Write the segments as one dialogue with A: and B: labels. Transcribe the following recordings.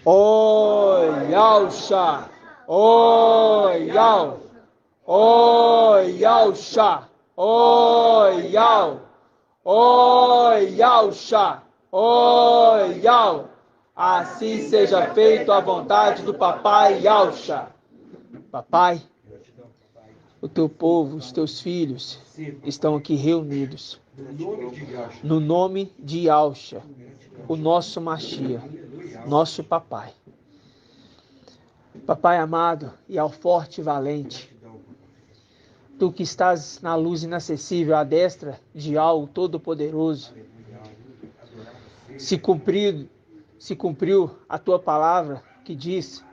A: Oyalcha, Oyal, Oyalcha, Oyal, Oyalcha, Oyal. Assim seja feito a vontade do Papai Yalcha. Papai, o teu povo, os teus filhos estão aqui reunidos no nome de Yalcha, o nosso Machia, nosso papai. Papai amado e ao forte e valente, tu que estás na luz inacessível à destra de Al Todo-Poderoso, se cumpriu a tua palavra que diz: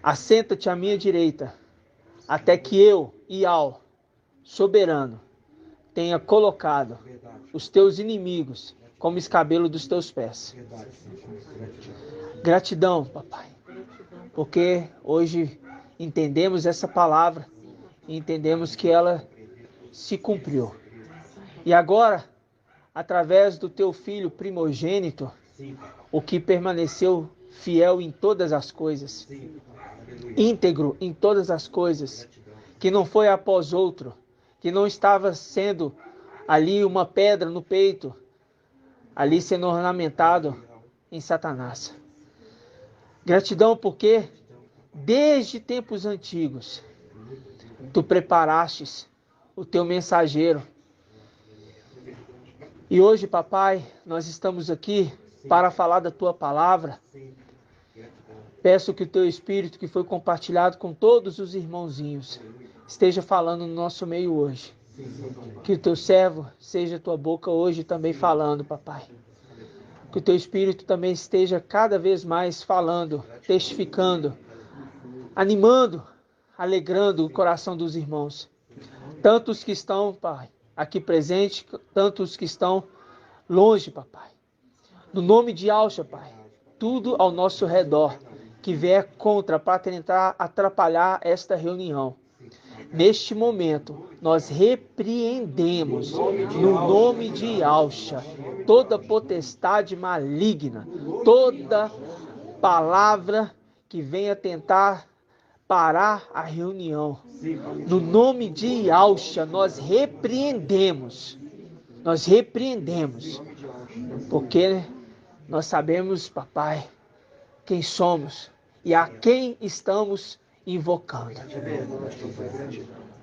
A: assenta-te à minha direita, até que eu, Ial, soberano, tenha colocado os teus inimigos como escabelo dos teus pés. Gratidão, papai, porque hoje entendemos essa palavra e entendemos que ela se cumpriu. E agora, através do teu filho primogênito, o que permaneceu fiel em todas as coisas, íntegro em todas as coisas, que não foi após outro, que não estava sendo ali uma pedra no peito, ali sendo ornamentado em Satanás. Gratidão porque desde tempos antigos tu preparastes o teu mensageiro. E hoje, papai, nós estamos aqui para falar da tua palavra. Peço que o teu Espírito, que foi compartilhado com todos os irmãozinhos, esteja falando no nosso meio hoje. Que o teu servo seja a tua boca hoje também falando, papai. Que o teu Espírito também esteja cada vez mais falando, testificando, animando, alegrando o coração dos irmãos. Tantos que estão, pai, aqui presentes, tantos que estão longe, papai. No nome de Yalcha, pai, tudo ao nosso redor que vier contra para tentar atrapalhar esta reunião. Neste momento, nós repreendemos, no nome de Yalcha, toda potestade maligna, toda palavra que venha tentar parar a reunião. No nome de Yalcha, nós repreendemos, porque nós sabemos, papai, quem somos e a quem estamos invocando.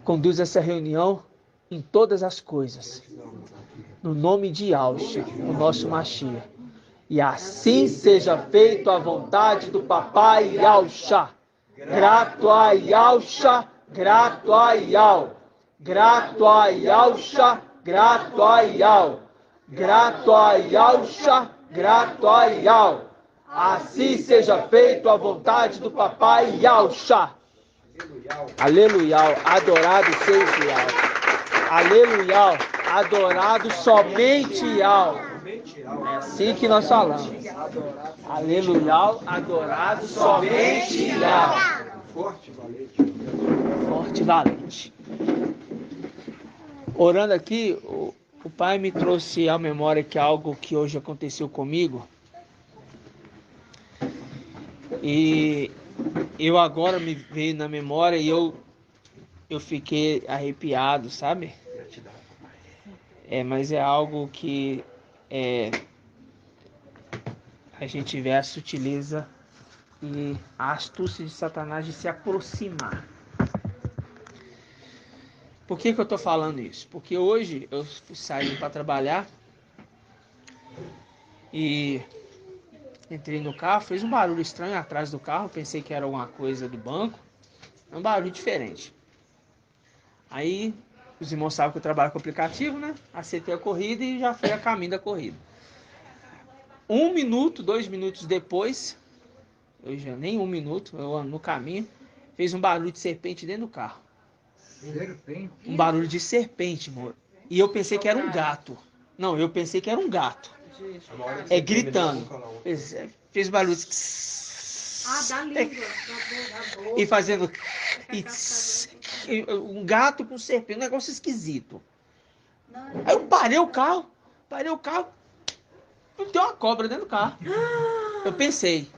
A: Conduz essa reunião em todas as coisas, no nome de Yalcha, o nosso Machia. E assim seja feito a vontade do Papai Yalcha. Grato a Yalcha, grato a Yal. Grato a Yalcha, grato a Yal. Grato a Yalcha, grato a Yal. Assim seja feito a vontade do Papai Yalcha. Aleluia, adorado seja Yal. Aleluia, adorado somente Yal. É assim que nós falamos. Aleluia, adorado somente Yal. Forte e valente. Orando aqui, o Pai me trouxe à memória que algo que hoje aconteceu comigo. E eu agora me veio na memória e eu fiquei arrepiado, sabe? Mas é algo que a gente vê a sutileza e a astúcia de Satanás de se aproximar. Por que eu tô falando isso? Porque hoje eu saí para trabalhar e entrei no carro, fez um barulho estranho atrás do carro, pensei que era alguma coisa do banco, um barulho diferente. Aí os irmãos sabem que eu trabalho com aplicativo, né? Acertei a corrida e já fui a caminho da corrida. 1 minuto, 2 minutos depois, eu já nem 1 minuto, eu ando no caminho, fez um barulho de serpente dentro do carro.
B: Serpente?
A: Um barulho de serpente, amor. E eu pensei que era um gato. Não, eu pensei que era um gato. Gritando. Fez barulho.
C: Da língua.
A: E fazendo. Um gato com serpente, um negócio esquisito. Aí eu parei o carro. Tem uma cobra dentro do carro. Eu pensei.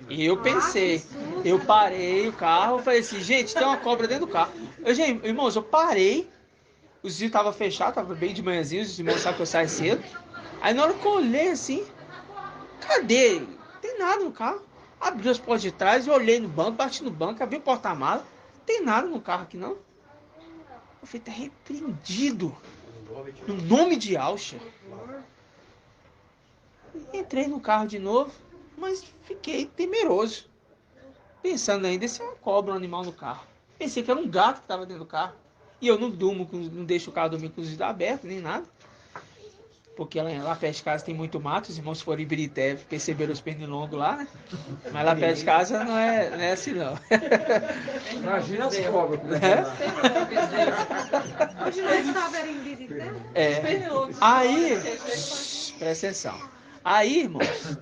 A: Eu parei o carro, falei assim, gente, tem uma cobra dentro do carro. Gente, irmãos, eu parei, os vidros estavam fechados, tava bem de manhãzinho, os irmãos sabem que eu saio cedo. Aí na hora que eu olhei assim, cadê? Não tem nada no carro. Abri as portas de trás, eu olhei no banco, bati no banco, abri o porta-mala. Não tem nada no carro aqui não. Eu falei, tá repreendido. No nome de Alcha. Entrei no carro de novo, mas fiquei temeroso. Pensando ainda se é uma cobra, um animal no carro. Pensei que era um gato que estava dentro do carro. E eu não durmo, não deixo o carro dormir com os vidros abertos, nem nada. Porque lá perto de casa tem muito mato. Os irmãos foram em Birité, perceberam os pernilongos lá, né? Mas lá perto de casa não é assim, não.
B: Imagina as cobras.
C: Hoje nós estávamos em Birité.
A: Aí, presta atenção. Aí, irmãos,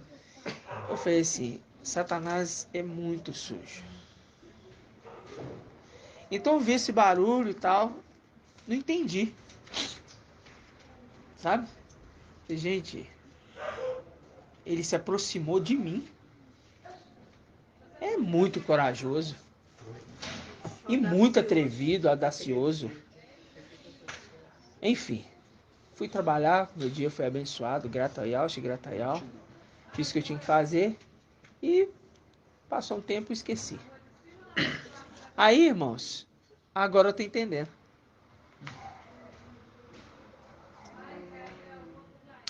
A: eu falei assim, Satanás é muito sujo. Então eu vi esse barulho e tal, não entendi. Sabe? Gente, ele se aproximou de mim. É muito corajoso. E muito atrevido, audacioso. Enfim, fui trabalhar, meu dia foi abençoado, grata a Yau. Fiz o que eu tinha que fazer e passou um tempo e esqueci. Aí, irmãos, agora eu tô entendendo.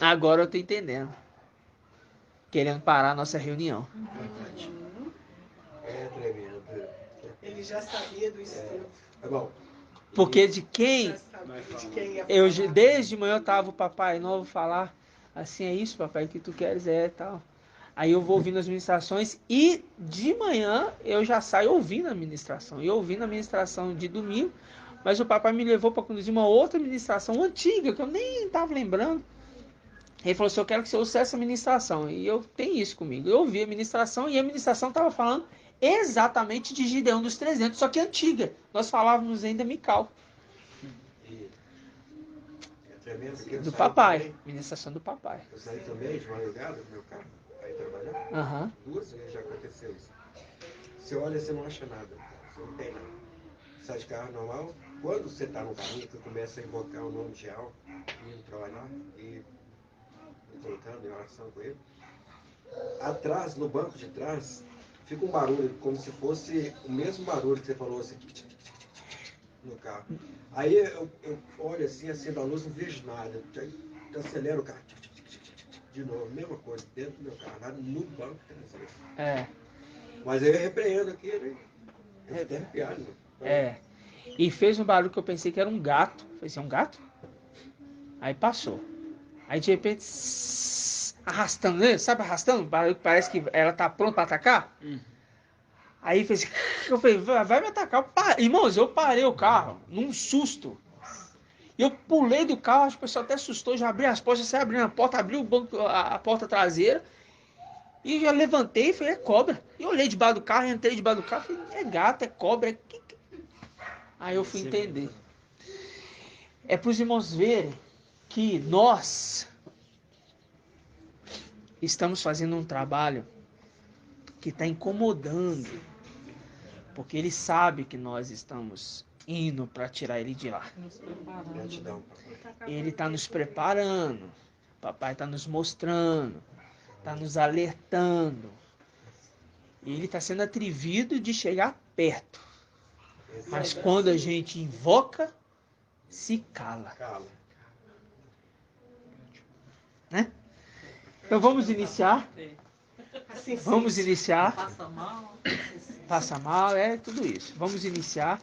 A: Agora eu tô entendendo. Querendo parar a nossa reunião.
D: É tremendo.
E: Ele já sabia do estilo.
D: É bom.
A: Porque de quem?
E: De quem ia
A: Eu,
E: falar.
A: desde manhã eu tava o papai novo falar assim, é isso, papai, o que tu queres tal. Aí eu vou ouvindo as ministrações e de manhã eu já saio ouvindo a ministração. E ouvindo a ministração de domingo, mas o papai me levou para conduzir uma outra ministração antiga, que eu nem estava lembrando. Ele falou assim, eu quero que você ouça essa ministração. E eu tenho isso comigo. Eu ouvi a ministração e a ministração estava falando exatamente de Gideão dos 300, só que antiga. Nós falávamos ainda Mical.
D: É tremendo. Porque eu
A: Do
D: saí
A: papai.
D: também-
A: Ministração do papai.
D: Eu saí também de madrugada com meu carro, aí trabalhar.
A: Aham.
D: 2 vezes já aconteceu isso. Você olha, você não acha nada. Você não tem nada. Sai de carro normal. Quando você está no caminho, você começa a invocar o nome de Yau, indo trabalhar e colocando em oração com ele. Atrás, no banco de trás, fica um barulho, como se fosse o mesmo barulho que você falou assim, no carro. Aí eu olho assim, acendo a luz, não vejo nada. Eu acelero o carro, de novo, mesma coisa, dentro do meu carro, nada no banco traseiro.
A: É.
D: Mas aí eu repreendo aqui, né? Eu fiquei arrepiado.
A: É. E fez um barulho que eu pensei que era um gato. Falei assim, é um gato? Aí passou. Aí de repente, arrastando, né? Sabe arrastando? Barulho que parece que ela tá pronta para atacar. Aí fez, eu falei, vai me atacar. Irmãos, eu parei o carro num susto. Eu pulei do carro, acho que o pessoal até assustou, já abri as portas, já saí abrindo a porta, abri o banco, a porta traseira. E já levantei e falei, é cobra. E olhei debaixo do carro, entrei debaixo do carro, falei, é gato, é cobra. Aí eu fui entender. É para os irmãos verem que nós estamos fazendo um trabalho que está incomodando. Porque ele sabe que nós estamos indo para tirar ele de lá.
D: Gratidão.
A: Ele está nos preparando. O papai está nos mostrando. Está nos alertando. Ele está sendo atrevido de chegar perto. Mas quando a gente invoca, se cala.
D: Cala.
A: Né? Então vamos iniciar.
E: Assim,
A: Vamos iniciar.
E: passa mal.
A: Passa mal, tudo isso. Vamos iniciar.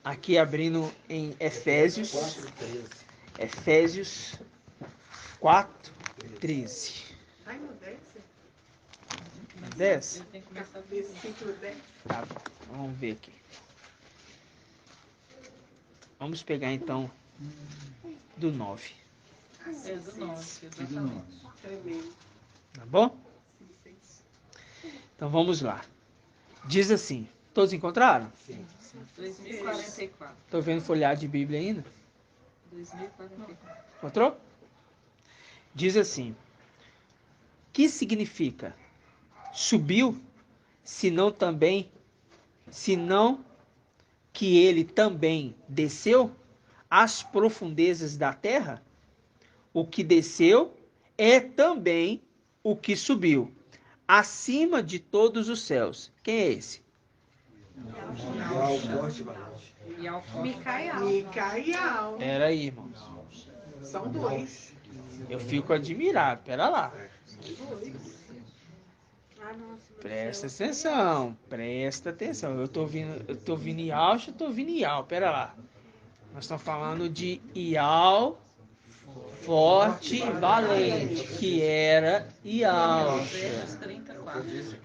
A: Aqui abrindo em Efésios.
D: 4:13.
A: Efésios 4:13.
E: Ai, não desce.
A: 10?
E: Tem que começar versículo 10.
A: Tá bom, vamos ver aqui. Vamos pegar então do 9.
E: É do 9, exatamente. Tremendo.
A: Tá bom? Então vamos lá. Diz assim. Todos encontraram?
E: 2044.
A: Estou vendo folhar de Bíblia ainda.
E: 2044.
A: Encontrou? Diz assim. Que significa subiu, senão que ele também desceu às profundezas da terra? O que desceu é também o que subiu, acima de todos os céus. Quem é esse?
C: Micael.
A: Pera aí, irmãos.
E: São dois.
A: Eu fico admirado. Pera lá.
C: Ah, nossa.
A: Presta atenção. Eu tô ouvindo Ial, eu tô ouvindo Ial. Pera lá. Nós estamos falando de Ial, forte e valente, que era Ial.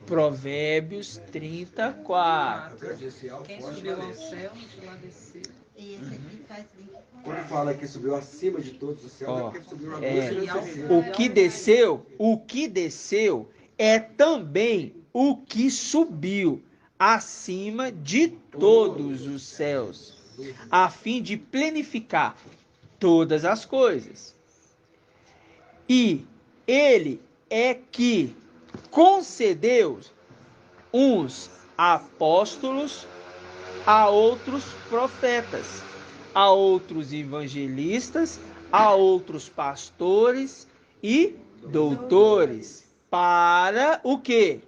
A: Provérbios 34.
E: Quem subiu ao céu, de lá desceu.
D: Quando fala que subiu acima de todos os céus,
A: Ó,
D: é porque subiu uma
A: é.
D: coisa e não desceu.
A: O que desceu é também o que subiu acima de todos os céus, a fim de plenificar todas as coisas. E ele é que concedeu uns apóstolos, a outros profetas, a outros evangelistas, a outros pastores e doutores, para o quê?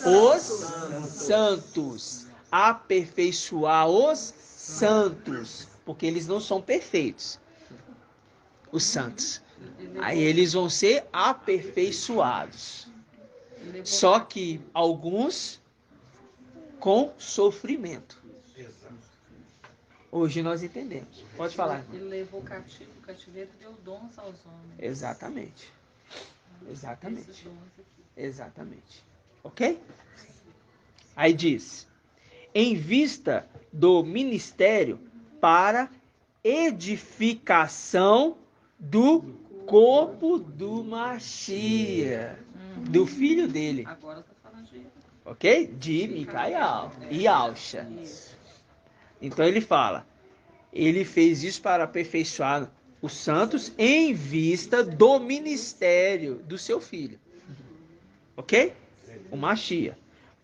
A: Os santos. Aperfeiçoar os santos, porque eles não são perfeitos, os santos. Aí eles vão ser aperfeiçoados. Só que alguns com sofrimento. Hoje nós entendemos. Pode falar.
E: Ele levou o cativeiro e deu dons aos homens.
A: Exatamente.
E: Esses
A: Exatamente.
E: dons aqui.
A: Exatamente. Ok? Aí diz: em vista do ministério para edificação do corpo do Machia, do filho dele.
E: Agora está falando de...
A: Ok? De Micael e Alcha. Então ele fala, ele fez isso para aperfeiçoar os santos em vista do ministério do seu filho. Ok? O Machia.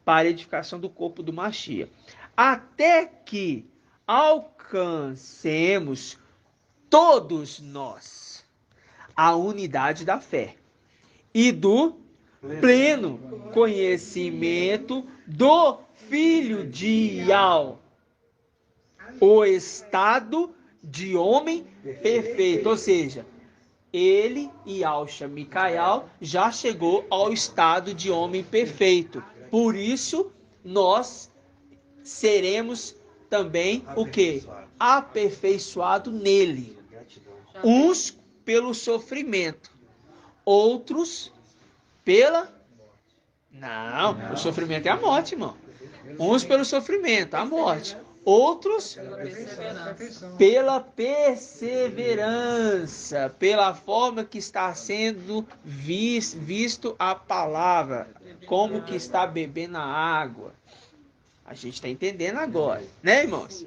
A: Para a edificação do corpo do Machia. Até que alcancemos todos nós a unidade da fé e do pleno conhecimento do Filho de Ial, o estado de homem perfeito. Ou seja, ele e Alcha Micael já chegou ao estado de homem perfeito. Por isso, nós seremos também o quê? Aperfeiçoado nele. Uns pelo sofrimento, outros pela... Não, o sofrimento é a morte, irmão. Uns pelo sofrimento, a morte. Outros pela perseverança, pela forma que está sendo visto a palavra, como que está bebendo a água. A gente está entendendo agora, né, irmãos?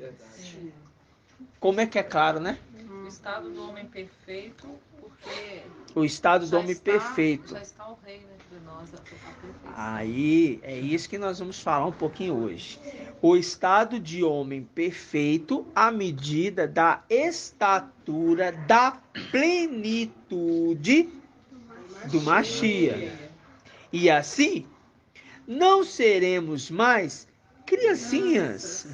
A: Como é que é claro, né?
E: O estado do homem perfeito, porque
A: O estado do homem perfeito.
E: já está o rei, né, de nós, a perfeição.
A: Aí, é isso que nós vamos falar um pouquinho hoje. O estado de homem perfeito à medida da estatura da plenitude do Machia. E assim, não seremos mais crianças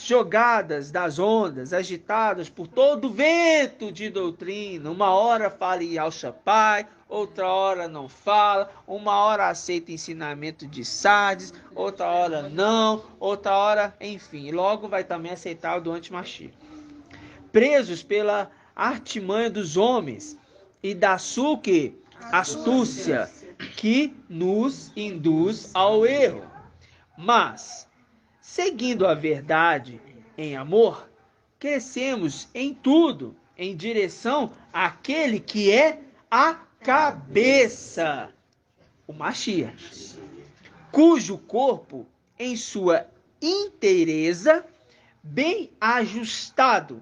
A: jogadas das ondas, agitadas por todo vento de doutrina. Uma hora fala em Al-Shapai, outra hora não fala, uma hora aceita ensinamento de Sardes, outra hora não, outra hora, enfim, logo vai também aceitar o do anti-Machia. Presos pela artimanha dos homens e da sua astúcia que nos induz ao erro. Mas, seguindo a verdade em amor, crescemos em tudo em direção àquele que é a cabeça, o Machia, cujo corpo, em sua inteireza, bem ajustado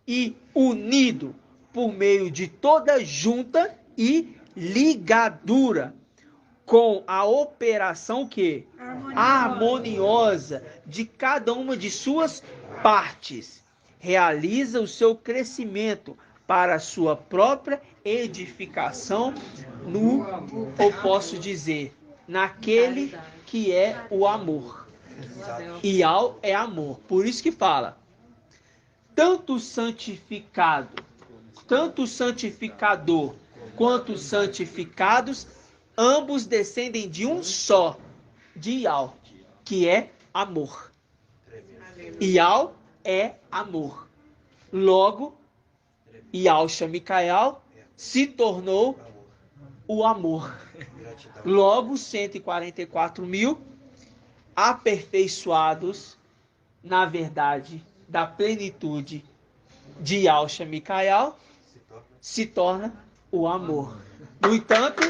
A: e unido por meio de toda junta e ligadura com a operação que harmoniosa de cada uma de suas partes, realiza o seu crescimento para a sua própria edificação no, ou posso dizer, naquele que é o amor. Ial é amor. Por isso que fala, tanto santificado, tanto santificador quanto santificados, ambos descendem de um só, de Ial, que é amor. Ial é amor. Logo, Yalcha Micael se tornou o amor. Logo, 144 mil aperfeiçoados na verdade da plenitude de Yalcha Micael se torna o amor. No entanto,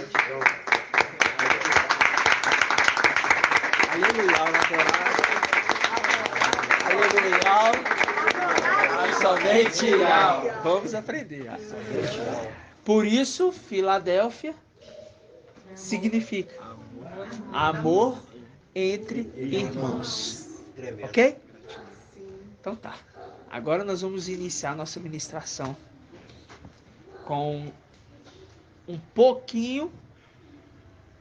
A: aleluia, aleluia, somente Ial. Vamos aprender. Por isso, Filadélfia significa amor entre irmãos. Ok? Então tá. Agora nós vamos iniciar nossa ministração com um pouquinho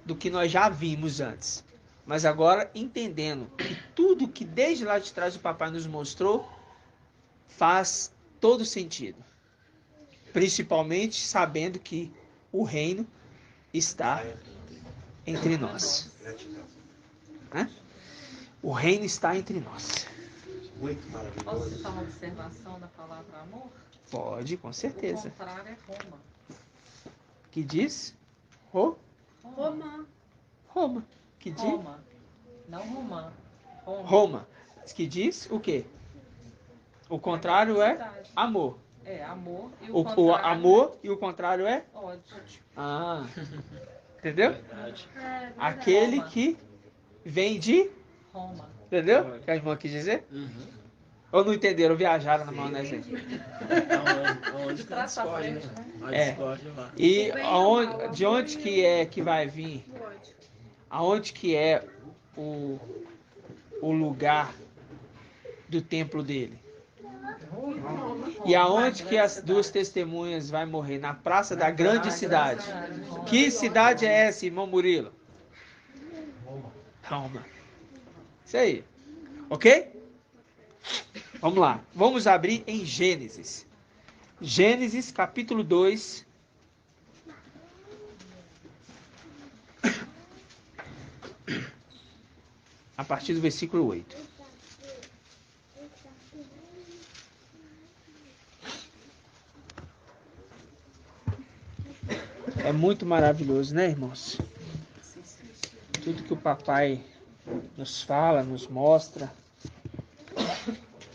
A: do que nós já vimos antes. Mas agora entendendo que tudo que desde lá de trás o papai nos mostrou faz todo sentido. Principalmente sabendo que o reino está entre nós. O reino está entre nós.
D: Muito maravilhoso.
E: Posso citar uma observação da palavra amor?
A: Pode, com certeza.
E: O contrário é Roma.
A: Que diz?
C: Roma.
A: Roma. Que diz?
E: Roma. Não Romã.
A: Roma. Que diz o quê? O contrário é
E: Verdade.
A: amor.
E: É, amor e o
A: O
E: contrário
A: amor e o contrário é?
E: ódio.
A: Ah. Entendeu?
C: É,
A: Aquele
E: Roma.
A: que vem de...
E: Roma.
A: Entendeu? O que a irmã quis dizer? Ou não entenderam? Viajaram na maionese.
F: Onde que discorde, né? A
A: É.
F: discórdia lá.
A: E aonde, de onde que é que vai vir? Aonde que é o lugar do templo dele? E aonde que as duas testemunhas vai morrer? Na praça da grande cidade. Que cidade é essa, irmão Murilo? Roma. Isso aí. Ok? Vamos lá. Vamos abrir em Gênesis. Gênesis capítulo 2. A partir do versículo 8. É muito maravilhoso, né, irmãos? Tudo que o papai nos fala, nos mostra,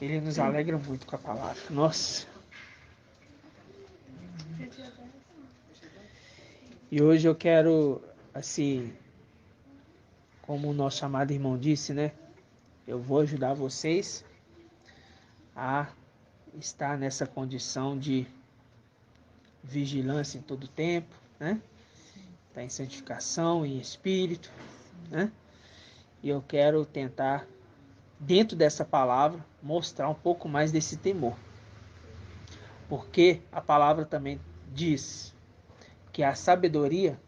A: ele nos alegra muito com a palavra. Nossa! E hoje eu quero, assim, como o nosso amado irmão disse, né? Eu vou ajudar vocês a estar nessa condição de vigilância em todo tempo, né? Está em santificação, em espírito, né? E eu quero tentar, dentro dessa palavra, mostrar um pouco mais desse temor. Porque a palavra também diz que a sabedoria,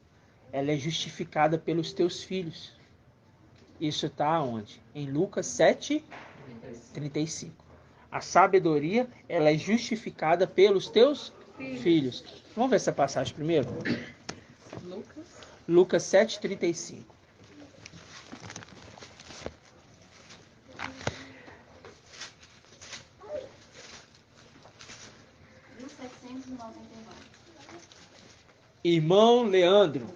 A: ela é justificada pelos teus filhos. Isso está onde? Em Lucas 7:35. A sabedoria, ela é justificada pelos teus filhos. Vamos ver essa passagem primeiro? Lucas 7:35. Irmão Leandro.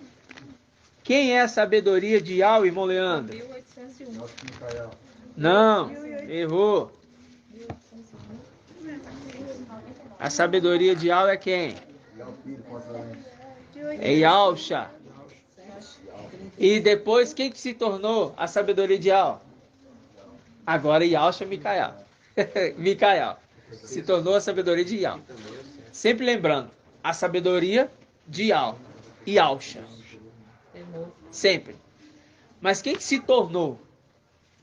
A: Quem é a sabedoria de Ial, irmão Leandro?
C: 1801.
A: Não, errou. A sabedoria de Ial é quem? É Yalcha. E depois, quem que se tornou a sabedoria de Ial? Agora Yalcha Micael. Micael. Se tornou a sabedoria de Ial. Sempre lembrando, a sabedoria de Ial Yalcha. Sempre. Mas quem que se tornou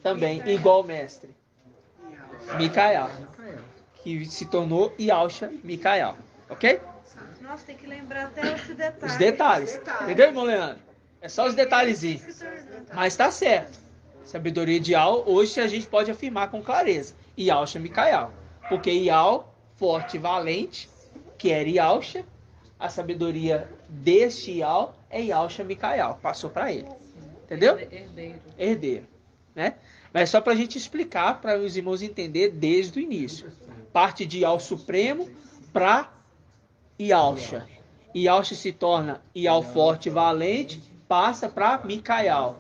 A: também igual ao mestre? Micael. Que se tornou Yalcha Micael. Ok?
C: Nossa, tem que lembrar até os detalhes.
A: Os detalhes. Entendeu, irmão Leandro? É só os detalhezinhos. Mas tá certo. Sabedoria de Yal, hoje a gente pode afirmar com clareza. Yalcha Micael. Porque Yal, forte e valente, que era Yalcha, a sabedoria deste Yal é Yalcha Micael. Passou para ele. Entendeu? Herdeiro. Né? Mas só para a gente explicar, para os irmãos entenderem desde o início. Parte de Yal Supremo para Yalcha. Yalcha se torna Yal forte e valente, passa para Micael.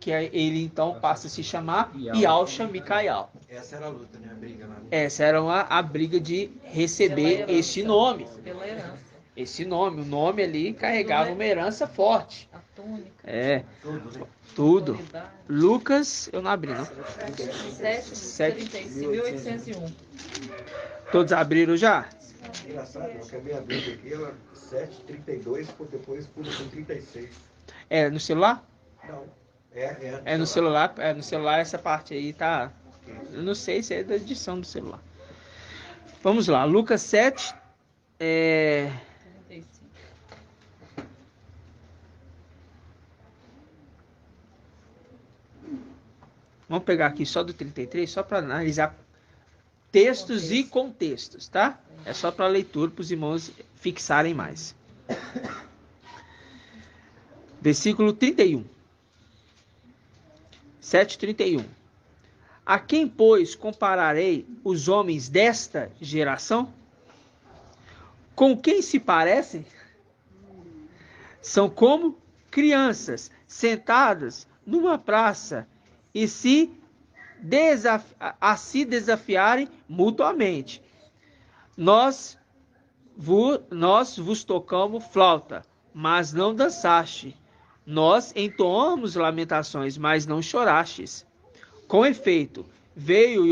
A: Que ele então passa a se chamar Yalcha Micael.
D: Essa era a luta, né? A briga lá.
A: Essa era a briga de receber este nome.
E: Pela herança.
A: Esse nome, o nome ali carregava uma herança forte.
E: A túnica.
A: É,
D: Tudo, né?
A: tudo.
E: autoridade.
A: Lucas, eu não abri não.
E: 735, 1801.
A: Todos abriram já?
D: Engraçado, eu acabei abrindo aqui, ela 7,32, depois pula com 36.
A: É no celular?
D: Não.
A: É no celular, essa parte aí tá. Eu não sei se é da edição do celular. Vamos lá, Lucas 7.
E: 35.
A: Vamos pegar aqui só do 33, só para analisar textos e contextos, tá? É só para leitura, para os irmãos fixarem mais. Versículo 31. 7:31. A quem, pois, compararei os homens desta geração? Com quem se parecem? São como crianças sentadas numa praça e se desafiarem mutuamente. Nós vos tocamos flauta, mas não dançaste. Nós entoamos lamentações, mas não chorastes. Com efeito, veio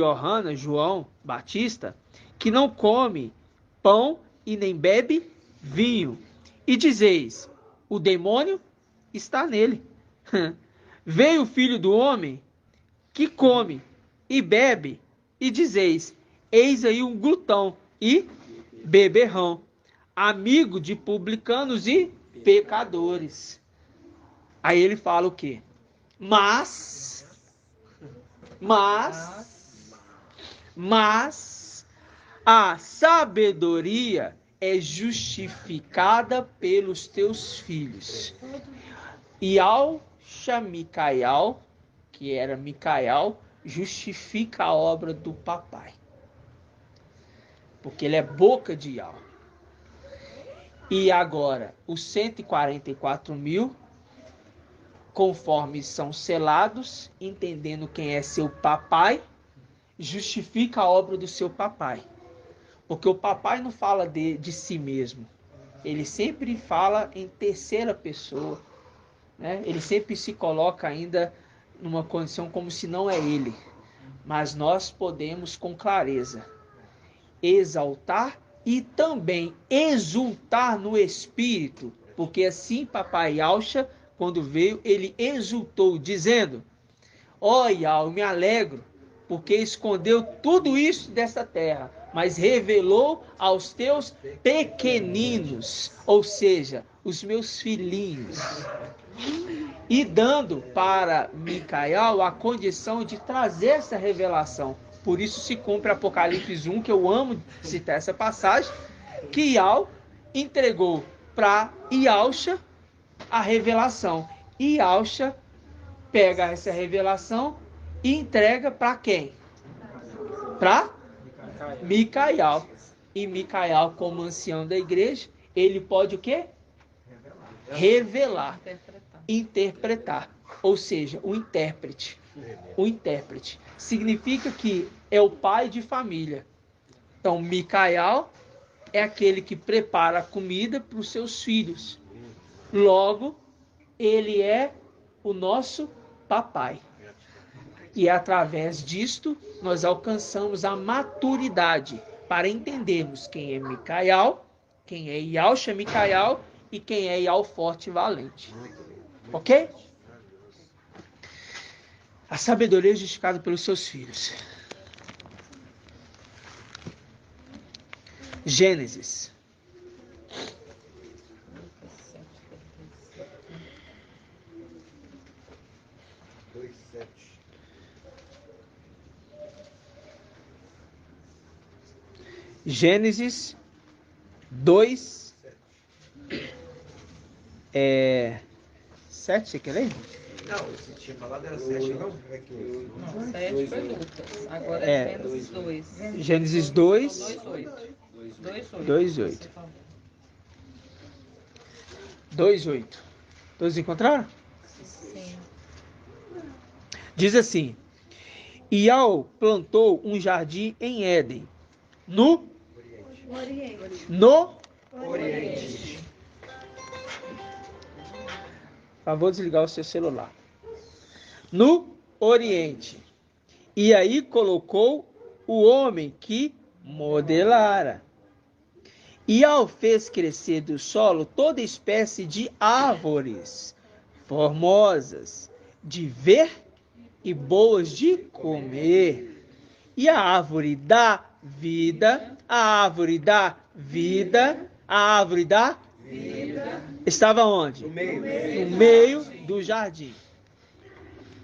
A: João Batista, que não come pão e nem bebe vinho. E dizeis, o demônio está nele. Veio o Filho do Homem, que come e bebe, e dizeis, eis aí um glutão e beberrão, amigo de publicanos e pecadores. Aí ele fala o quê? Mas a sabedoria é justificada pelos teus filhos. Yalcha Micael, que era Micael, justifica a obra do papai. Porque ele é boca de Yal. E agora, os 144.000, conforme são selados, entendendo quem é seu papai, justifica a obra do seu papai. Porque o papai não fala de si mesmo. Ele sempre fala em terceira pessoa. Né? Ele sempre se coloca ainda numa condição como se não é ele. Mas nós podemos com clareza exaltar e também exultar no espírito. Porque assim papai Yalcha, quando veio, ele exultou, dizendo, ó Yal, me alegro, porque escondeu tudo isso desta terra, mas revelou aos teus pequeninos, ou seja, os meus filhinhos. E dando para Micael a condição de trazer essa revelação. Por isso se cumpre Apocalipse 1, que eu amo citar essa passagem, que Yal entregou para Yalcha a revelação. E Yalcha pega essa revelação e entrega para quem? Para Micael. E Micael, como ancião da igreja, ele pode o quê? Revelar. Interpretar. Ou seja, o intérprete. O intérprete. Significa que é o pai de família. Então, Micael é aquele que prepara a comida para os seus filhos. Logo, ele é o nosso papai. E através disto, nós alcançamos a maturidade para entendermos quem é Micael, quem é Yalcha Micael e quem é Ial forte e valente. Ok? A sabedoria é justificada pelos seus filhos. Gênesis. Gênesis 2, 7, você quer ler?
D: Não, você tinha falado era 7, não? É que...
E: Não, 7 foi Lucas. Agora
A: É.
E: é Gênesis 2.
A: Gênesis 2,
E: 2:8.
A: 2:8. Todos encontraram?
E: Sim.
A: Diz assim: Ial plantou um jardim em Éden, no
D: Oriente.
A: Favor desligar o seu celular. No Oriente. E aí colocou o homem que modelara. Ial fez crescer do solo toda espécie de árvores formosas de ver e boas de comer. E a árvore da vida, a árvore da vida, a árvore da vida estava onde?
D: No meio.
A: No meio do jardim.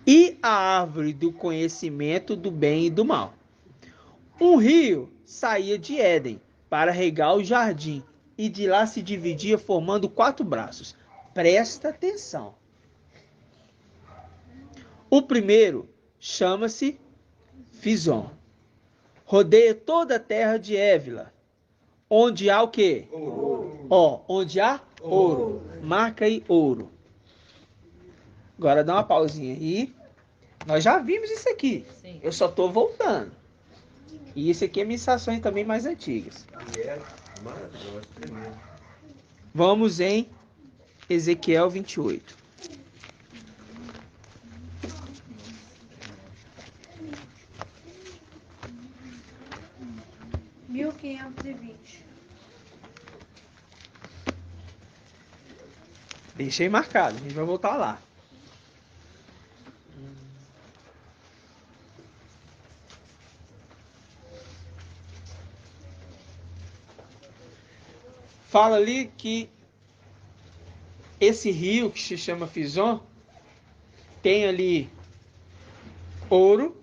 A: E a árvore do conhecimento do bem e do mal. Um rio saía de Éden para regar o jardim e de lá se dividia formando 4 braços. Presta atenção. O primeiro chama-se Fison. Rodeia toda a terra de Évila, onde há o quê?
D: Ouro.
A: Onde há ouro. Marca aí ouro. Agora dá uma pausinha aí. Nós já vimos isso aqui.
E: Sim.
A: Eu só estou voltando. E isso aqui é ministrações também mais antigas.
D: E é maravilhoso, tremendo.
A: Vamos em Ezequiel 28.
C: e 1520.
A: Deixei marcado, a gente vai voltar lá. Fala ali que esse rio que se chama Fison tem ali ouro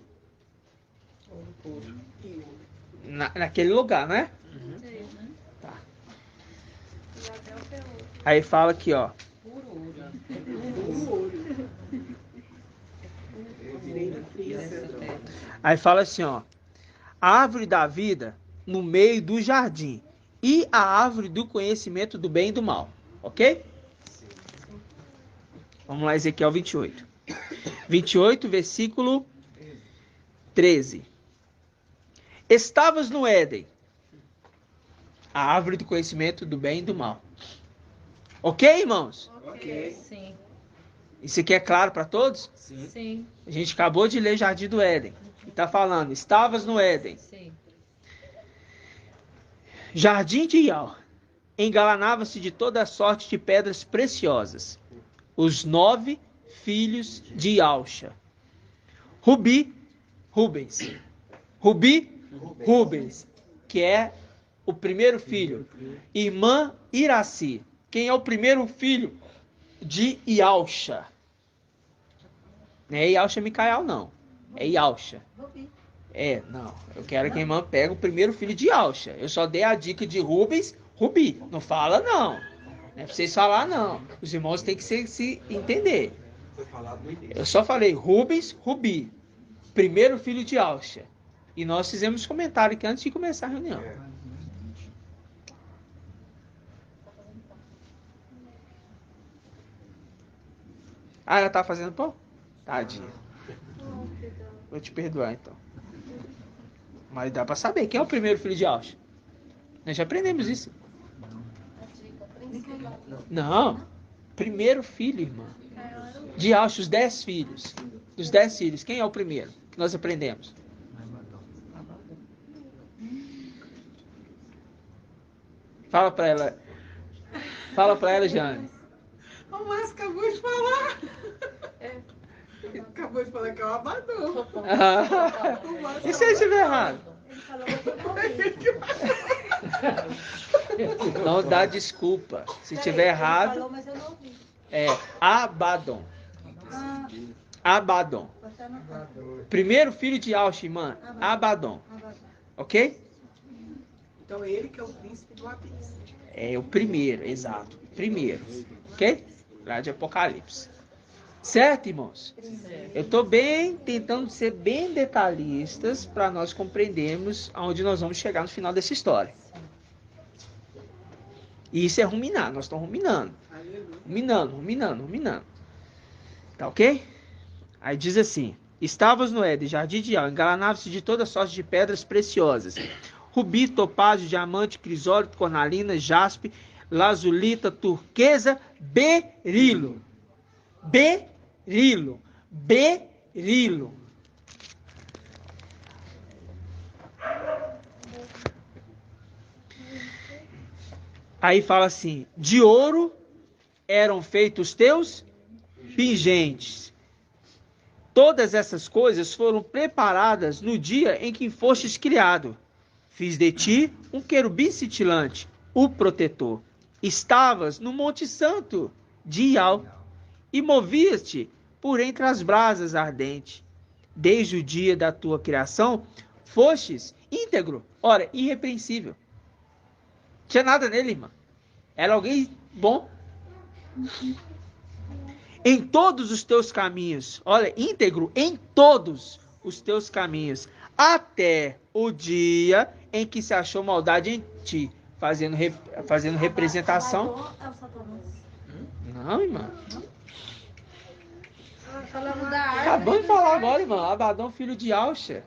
A: naquele lugar, né? Tá. Aí fala aqui, ó. Aí fala assim, ó. A árvore da vida no meio do jardim e a árvore do conhecimento do bem e do mal. Ok? Vamos lá, Ezequiel 28. 28, versículo 13. Estavas no Éden, a árvore do conhecimento do bem e do mal. Ok, irmãos?
D: Ok.
E: Sim.
A: Isso aqui é claro para todos?
E: Sim.
A: A gente acabou de ler Jardim do Éden. E está falando, estavas no Éden.
E: Sim.
A: Jardim de Ial. Engalanava-se de toda sorte de pedras preciosas. Os 9 filhos de Ialcha. Rubens, que é o primeiro filho. Irmã Iraci. Quem é o primeiro filho de Ialcha? Não é Ialcha Micael, não. É Ialcha. Não. Eu quero que a irmã pegue o primeiro filho de Ialcha. Eu só dei a dica de Rubens, Rubi. Não fala, não. Não é pra vocês falar, não. Os irmãos têm que se entender.
D: Foi falado no início.
A: Eu só falei Rubens, Rubi. Primeiro filho de Ialcha. E nós fizemos comentário aqui antes de começar a reunião. Ela tá fazendo pão? Tadinha. Vou te perdoar, então. Mas dá pra saber quem é o primeiro filho de Ialcha. Nós já aprendemos isso. Não. Primeiro filho, irmã. De Ialcha, os 10 filhos. Dos 10 filhos, quem é o primeiro? Que nós aprendemos. Fala pra ela. Fala para ela, Jane.
E: O Márcio acabou de falar. Ele acabou de falar que é o Abaddon.
A: E se eu estiver errado?
C: Ele falou que eu não ouvi.
A: Não dá desculpa. Se estiver errado,
C: Ele falou, mas eu não ouvi.
A: é Abaddon.
C: Ah,
A: Abaddon.
C: você não sabe.
A: Primeiro filho de Aush, irmã. Abaddon. Ok?
E: Então ele que é o príncipe do abismo.
A: É o primeiro, exato. Primeiro. Ok? Lá de Apocalipse. Certo, irmãos? Eu estou tentando ser bem detalhistas para nós compreendermos aonde nós vamos chegar no final dessa história. E isso é ruminar, nós estamos ruminando. Ruminando. Tá ok? Aí diz assim: estavas no Éden, jardim de Al, engalanava-se de toda sorte de pedras preciosas. Rubi, topázio, diamante, crisólito, cornalina, jaspe, lazulita, turquesa, berilo. Berilo. Aí fala assim: de ouro eram feitos teus pingentes. Todas essas coisas foram preparadas no dia em que fostes criado. Fiz de ti um querubim cintilante, o protetor. Estavas no Monte Santo de Ial e movias-te por entre as brasas ardentes. Desde o dia da tua criação, fostes íntegro, ora, irrepreensível. Tinha nada nele, irmã. Era alguém bom. Em todos os teus caminhos, olha, íntegro em todos os teus caminhos, até o dia em que se achou maldade em ti, fazendo representação.
C: Abaddon é o Satanás.
A: Não, irmã.
C: Falando da árvore.
A: Acabou de falar agora, irmã. Abaddon, filho de Ausha.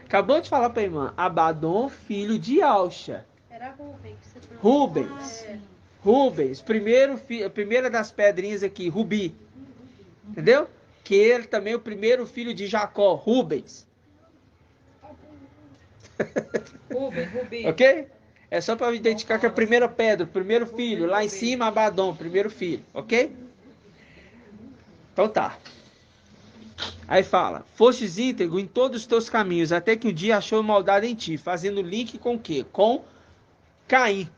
A: Acabou de falar pra irmã. Abaddon, filho de Ausha.
C: Era Rubem que você perguntou.
A: Rubens. Rubens. Primeira das pedrinhas aqui. Rubi. Entendeu? Que ele também é o primeiro filho de Jacó. Rubens.
E: Rubi.
A: Ok? É só para identificar que é a primeira pedra, o primeiro filho. Lá em cima, Abaddon, primeiro filho. Ok? Então tá. Aí fala: fostes íntegro em todos os teus caminhos, até que um dia achou maldade em ti. Fazendo link com o quê? Com Caim.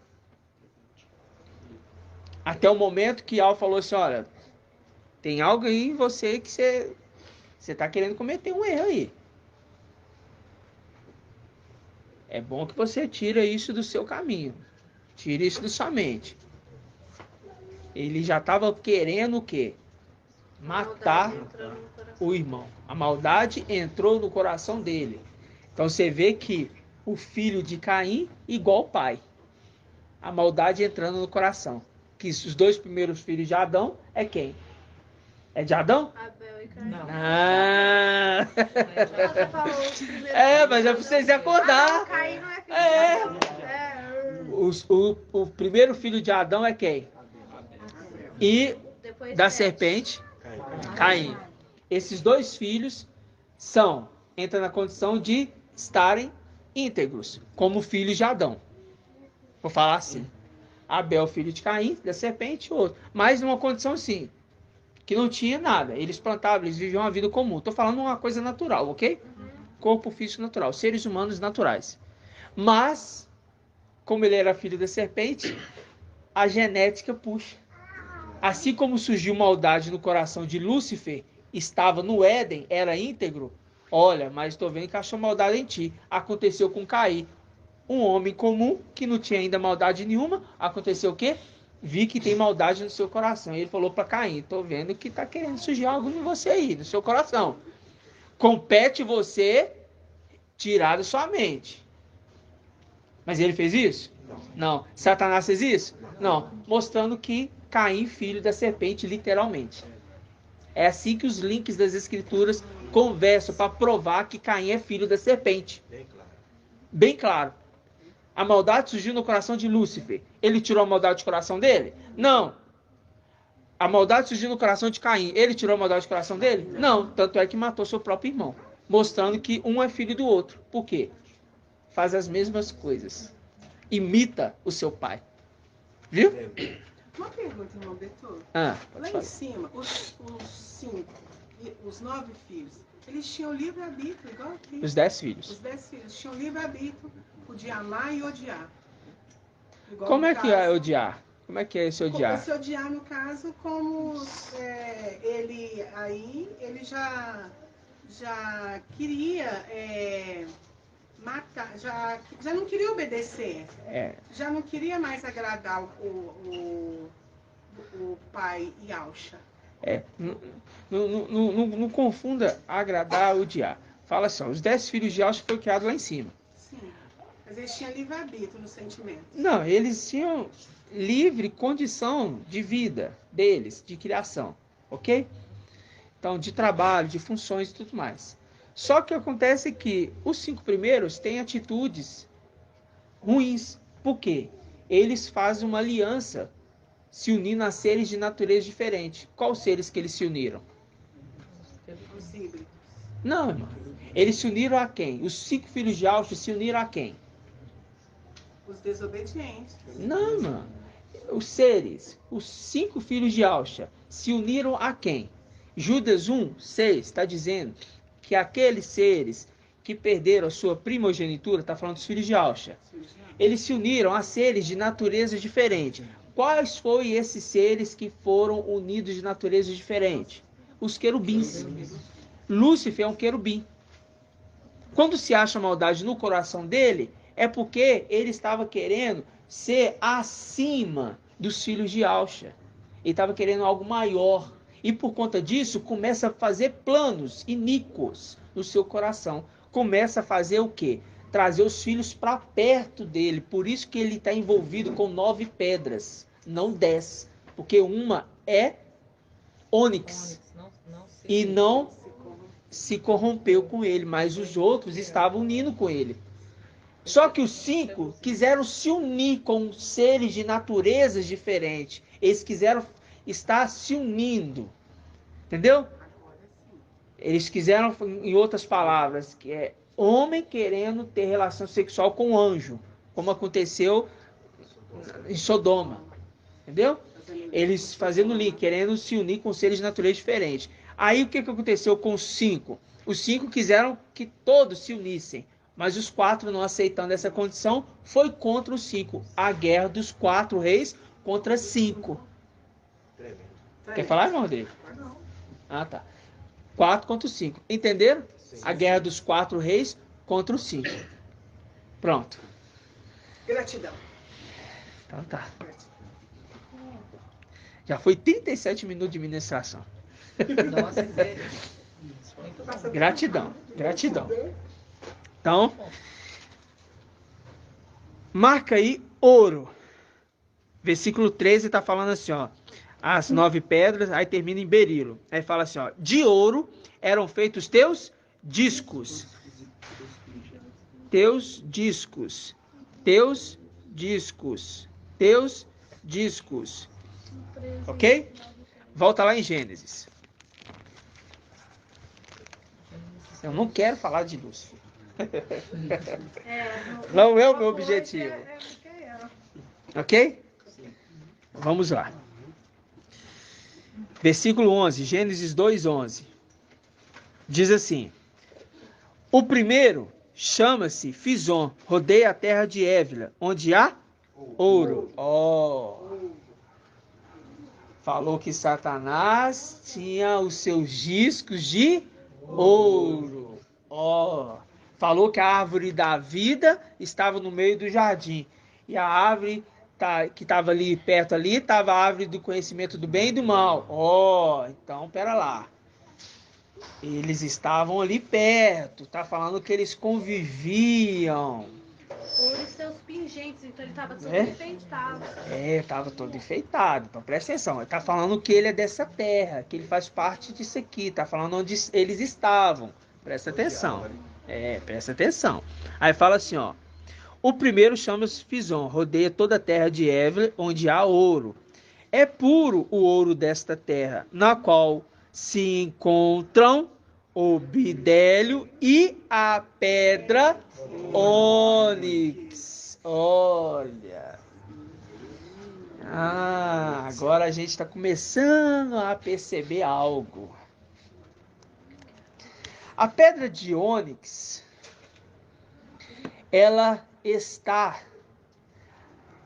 A: Até o momento que Al falou assim: olha, tem algo aí em você que você está querendo cometer um erro aí. É bom que você tire isso do seu caminho. Tire isso da sua mente. Ele já estava querendo o quê? Matar o irmão. A maldade entrou no coração dele. Então você vê que o filho de Caim igual o pai. A maldade entrando no coração. Que os dois primeiros filhos de Adão é quem? É de Adão?
C: Abel e Caim.
E: Não.
A: Ah!
C: Você falou os primeiros.
A: Mas é pra vocês acordar.
C: Caim não é filho
A: É.
C: de Adão.
A: O primeiro filho de Adão é quem? E
C: Depois
A: da
C: Sete.
A: serpente, Caim. Esses dois filhos entram na condição de estarem íntegros, como filhos de Adão. Vou falar assim. Abel, filho de Caim, da serpente, e outro. Mas numa condição assim, que não tinha nada. Eles plantavam, eles viviam uma vida comum. Estou falando uma coisa natural, ok? Corpo físico natural, seres humanos naturais. Mas, como ele era filho da serpente, a genética puxa. Assim como surgiu maldade no coração de Lúcifer, estava no Éden, era íntegro. Olha, mas estou vendo que achou maldade em ti. Aconteceu com Caim, um homem comum que não tinha ainda maldade nenhuma. Aconteceu o quê? Vi que tem maldade no seu coração. E ele falou para Caim: estou vendo que está querendo surgir algo em você aí, no seu coração. Compete você tirar da sua mente. Mas ele fez isso? Não. Satanás fez isso? Não. Mostrando que Caim, filho da serpente, literalmente. É assim que os links das escrituras conversam para provar que Caim é filho da serpente. Bem claro. A maldade surgiu no coração de Lúcifer. Ele tirou a maldade do coração dele? Não. A maldade surgiu no coração de Caim. Ele tirou a maldade do coração dele? Não. Tanto é que matou seu próprio irmão. Mostrando que um é filho do outro. Por quê? Faz as mesmas coisas. Imita o seu pai. Viu?
E: Uma pergunta, irmão Beto.
A: Ah,
E: Lá em cima, os 5, os 9 filhos, eles tinham livre-arbítrio, igual aqui.
A: os 10 filhos.
E: Os 10 filhos tinham livre-arbítrio, podia amar e odiar. Igual
A: Como
E: no
A: é que é
E: caso-
A: odiar? Como é que é esse odiar?
E: Esse odiar, no caso, como ele já queria matar, já não queria obedecer,
A: É,
E: já não queria mais agradar o pai Yalcha.
A: não confunda agradar e odiar. Fala assim, ó, os 10 filhos de Yalcha foram criados lá em cima.
E: Sim, mas eles tinham livre-arbítrio no sentimento.
A: Não, eles tinham livre condição de vida deles, de criação, ok? Então, de trabalho, de funções e tudo mais. Só que acontece que os 5 primeiros têm atitudes ruins. Por quê? Eles fazem uma aliança, se unindo a seres de natureza diferente. Quais seres que eles se uniram?
E: Os híbridos.
A: Não, irmão. Eles se uniram a quem? Os 5 filhos de Alfa se uniram a quem?
E: Os desobedientes.
A: Não, mano. Os seres, os 5 filhos de Alcha, se uniram a quem? Judas 1:6 está dizendo que aqueles seres que perderam a sua primogenitura, está falando dos filhos de Alcha, eles se uniram a seres de natureza diferente. Quais foram esses seres que foram unidos de natureza diferente? Os querubins. Lúcifer é um querubim. Quando se acha maldade no coração dele, é porque ele estava querendo ser acima dos filhos de Alcha. Ele estava querendo algo maior. E por conta disso, começa a fazer planos iníquos no seu coração. Começa a fazer o quê? Trazer os filhos para perto dele. Por isso que ele está envolvido com 9 pedras, não 10. Porque uma é ônix. E não se corrompeu com ele, mas os outros estavam unindo com ele. Só que os 5 quiseram se unir com seres de naturezas diferentes. Eles quiseram estar se unindo. Entendeu? Eles quiseram, em outras palavras, que é homem querendo ter relação sexual com anjo, como aconteceu em Sodoma. Entendeu? Eles fazendo link, querendo se unir com seres de natureza diferente. Aí o que aconteceu com os 5? Os 5 quiseram que todos se unissem. Mas os 4 não aceitando essa condição, foi contra os 5. A guerra dos 4 reis contra 5. Quer falar, irmão Rodrigo? Ah, tá. 4 contra os 5. Entenderam? A guerra dos 4 reis contra os 5. Pronto.
E: Gratidão.
A: Então tá. Já foi 37 minutos de ministração.
F: Nossa, sério.
A: Gratidão. Gratidão. Então, marca aí ouro. Versículo 13 está falando assim, ó. As 9 pedras, aí termina em berilo. Aí fala assim, ó. De ouro eram feitos teus discos. Teus discos. Teus discos. Teus discos. Ok? Volta lá em Gênesis. Eu não quero falar de Lúcifer. Não é o meu objetivo. Ok? Vamos lá. Versículo 11, Gênesis 2:11. Diz assim: o primeiro chama-se Fizon, rodeia a terra de Évila, onde há ouro. Falou que Satanás tinha os seus discos de ouro. Falou que a árvore da vida estava no meio do jardim. E a árvore que estava ali perto ali, estava a árvore do conhecimento do bem e do mal. Então, pera lá. Eles estavam ali perto. Tá falando que eles conviviam.
C: Ouro e seus pingentes, então ele estava todo enfeitado.
A: Estava todo enfeitado. Então presta atenção. Ele tá falando que ele é dessa terra, que ele faz parte disso aqui. Tá falando onde eles estavam. Presta atenção. Presta atenção. Aí fala assim, ó. O primeiro chama-se Fizon, rodeia toda a terra de Évila, onde há ouro. É puro o ouro desta terra, na qual se encontram o bidélio e a pedra ônix. Olha. Agora a gente está começando a perceber algo. A pedra de ônix, ela está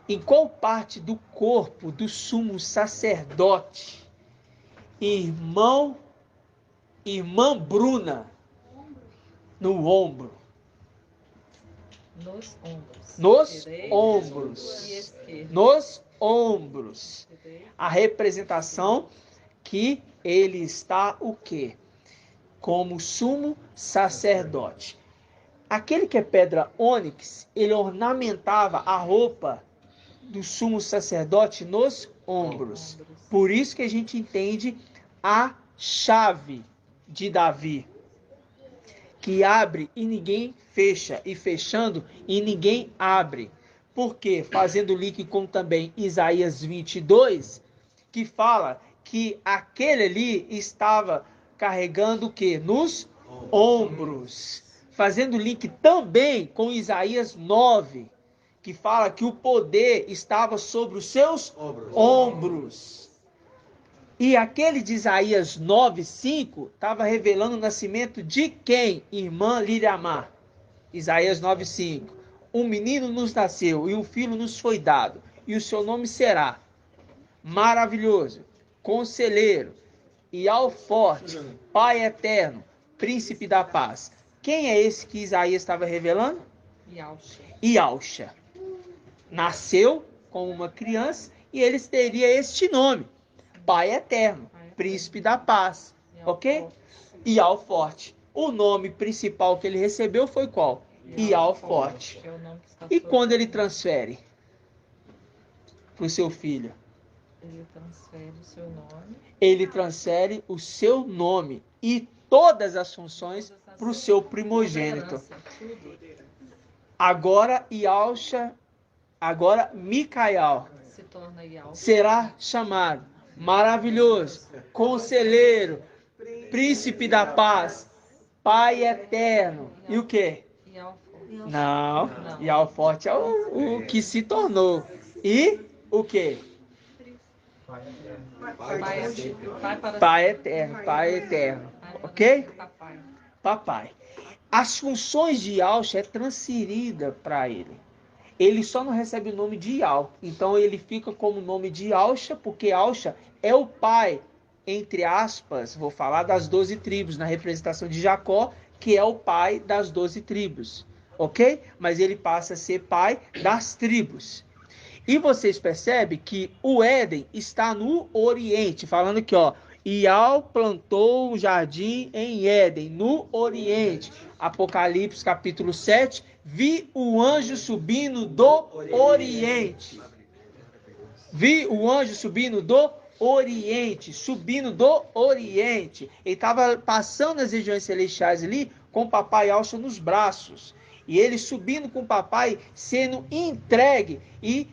A: em qual parte do corpo do sumo sacerdote? Irmã Bruna, no ombro.
G: Nos ombros.
A: Nos
G: Direito
A: ombros.
G: e esquerdo.
A: Nos ombros. A representação que ele está o quê? Como sumo sacerdote. Aquele que é pedra ônix, ele ornamentava a roupa do sumo sacerdote nos ombros. Por isso que a gente entende a chave de Davi, que abre e ninguém fecha, e fechando e ninguém abre. Por quê? Fazendo link com também Isaías 22, que fala que aquele ali estava carregando o quê? Nos ombros. Fazendo link também com Isaías 9, que fala que o poder estava sobre os seus ombros. E aquele de Isaías 9:5 estava revelando o nascimento de quem? Irmã Liriamar. Isaías 9:5. Um menino nos nasceu e um filho nos foi dado, e o seu nome será Maravilhoso, Conselheiro, e ao Forte, Pai Eterno, Príncipe da Paz. Quem é esse que Isaías estava revelando? Ialxa. Nasceu como uma criança e ele teria este nome: Pai Eterno, Príncipe da Paz. Ok? Ial Forte. O nome principal que ele recebeu foi qual? Ial Forte. E quando ele transfere para o seu filho?
G: Ele transfere o seu nome.
A: Ele transfere o seu nome e todas as funções para o seu primogênito. Agora Ialxa, agora Micael
G: Se torna Ial.
A: será chamado Maravilhoso, Conselheiro, Príncipe da Paz, Pai Eterno. E o quê?
G: Ial Forte.
A: Não, Ial Forte é o que se tornou. E o quê? Pai Eterno, Pai Eterno. Ok? Papai. As funções de Ialxa é transferida para ele. Ele só não recebe o nome de Ial. Então ele fica como nome de Ialxa, porque Ialxa é o pai, entre aspas, vou falar das 12 tribos, na representação de Jacó, que é o pai das 12 tribos. Ok? Mas ele passa a ser pai das tribos. E vocês percebem que o Éden está no Oriente, falando aqui, ó. Ial plantou um jardim em Éden, no Oriente. Apocalipse capítulo 7, vi o anjo subindo do Oriente. Vi o anjo subindo do Oriente, subindo do Oriente. Ele estava passando as regiões celestiais ali com o papai Ialxa nos braços. E ele subindo com o papai, sendo entregue e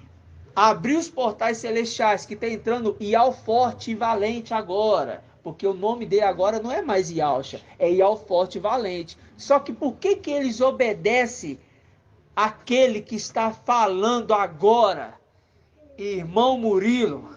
A: abriu os portais celestiais, que está entrando Ial Forte e Valente agora. Porque o nome dele agora não é mais Ialxa, é Ial Forte e Valente. Só que por que eles obedecem àquele que está falando agora? Irmão Murilo.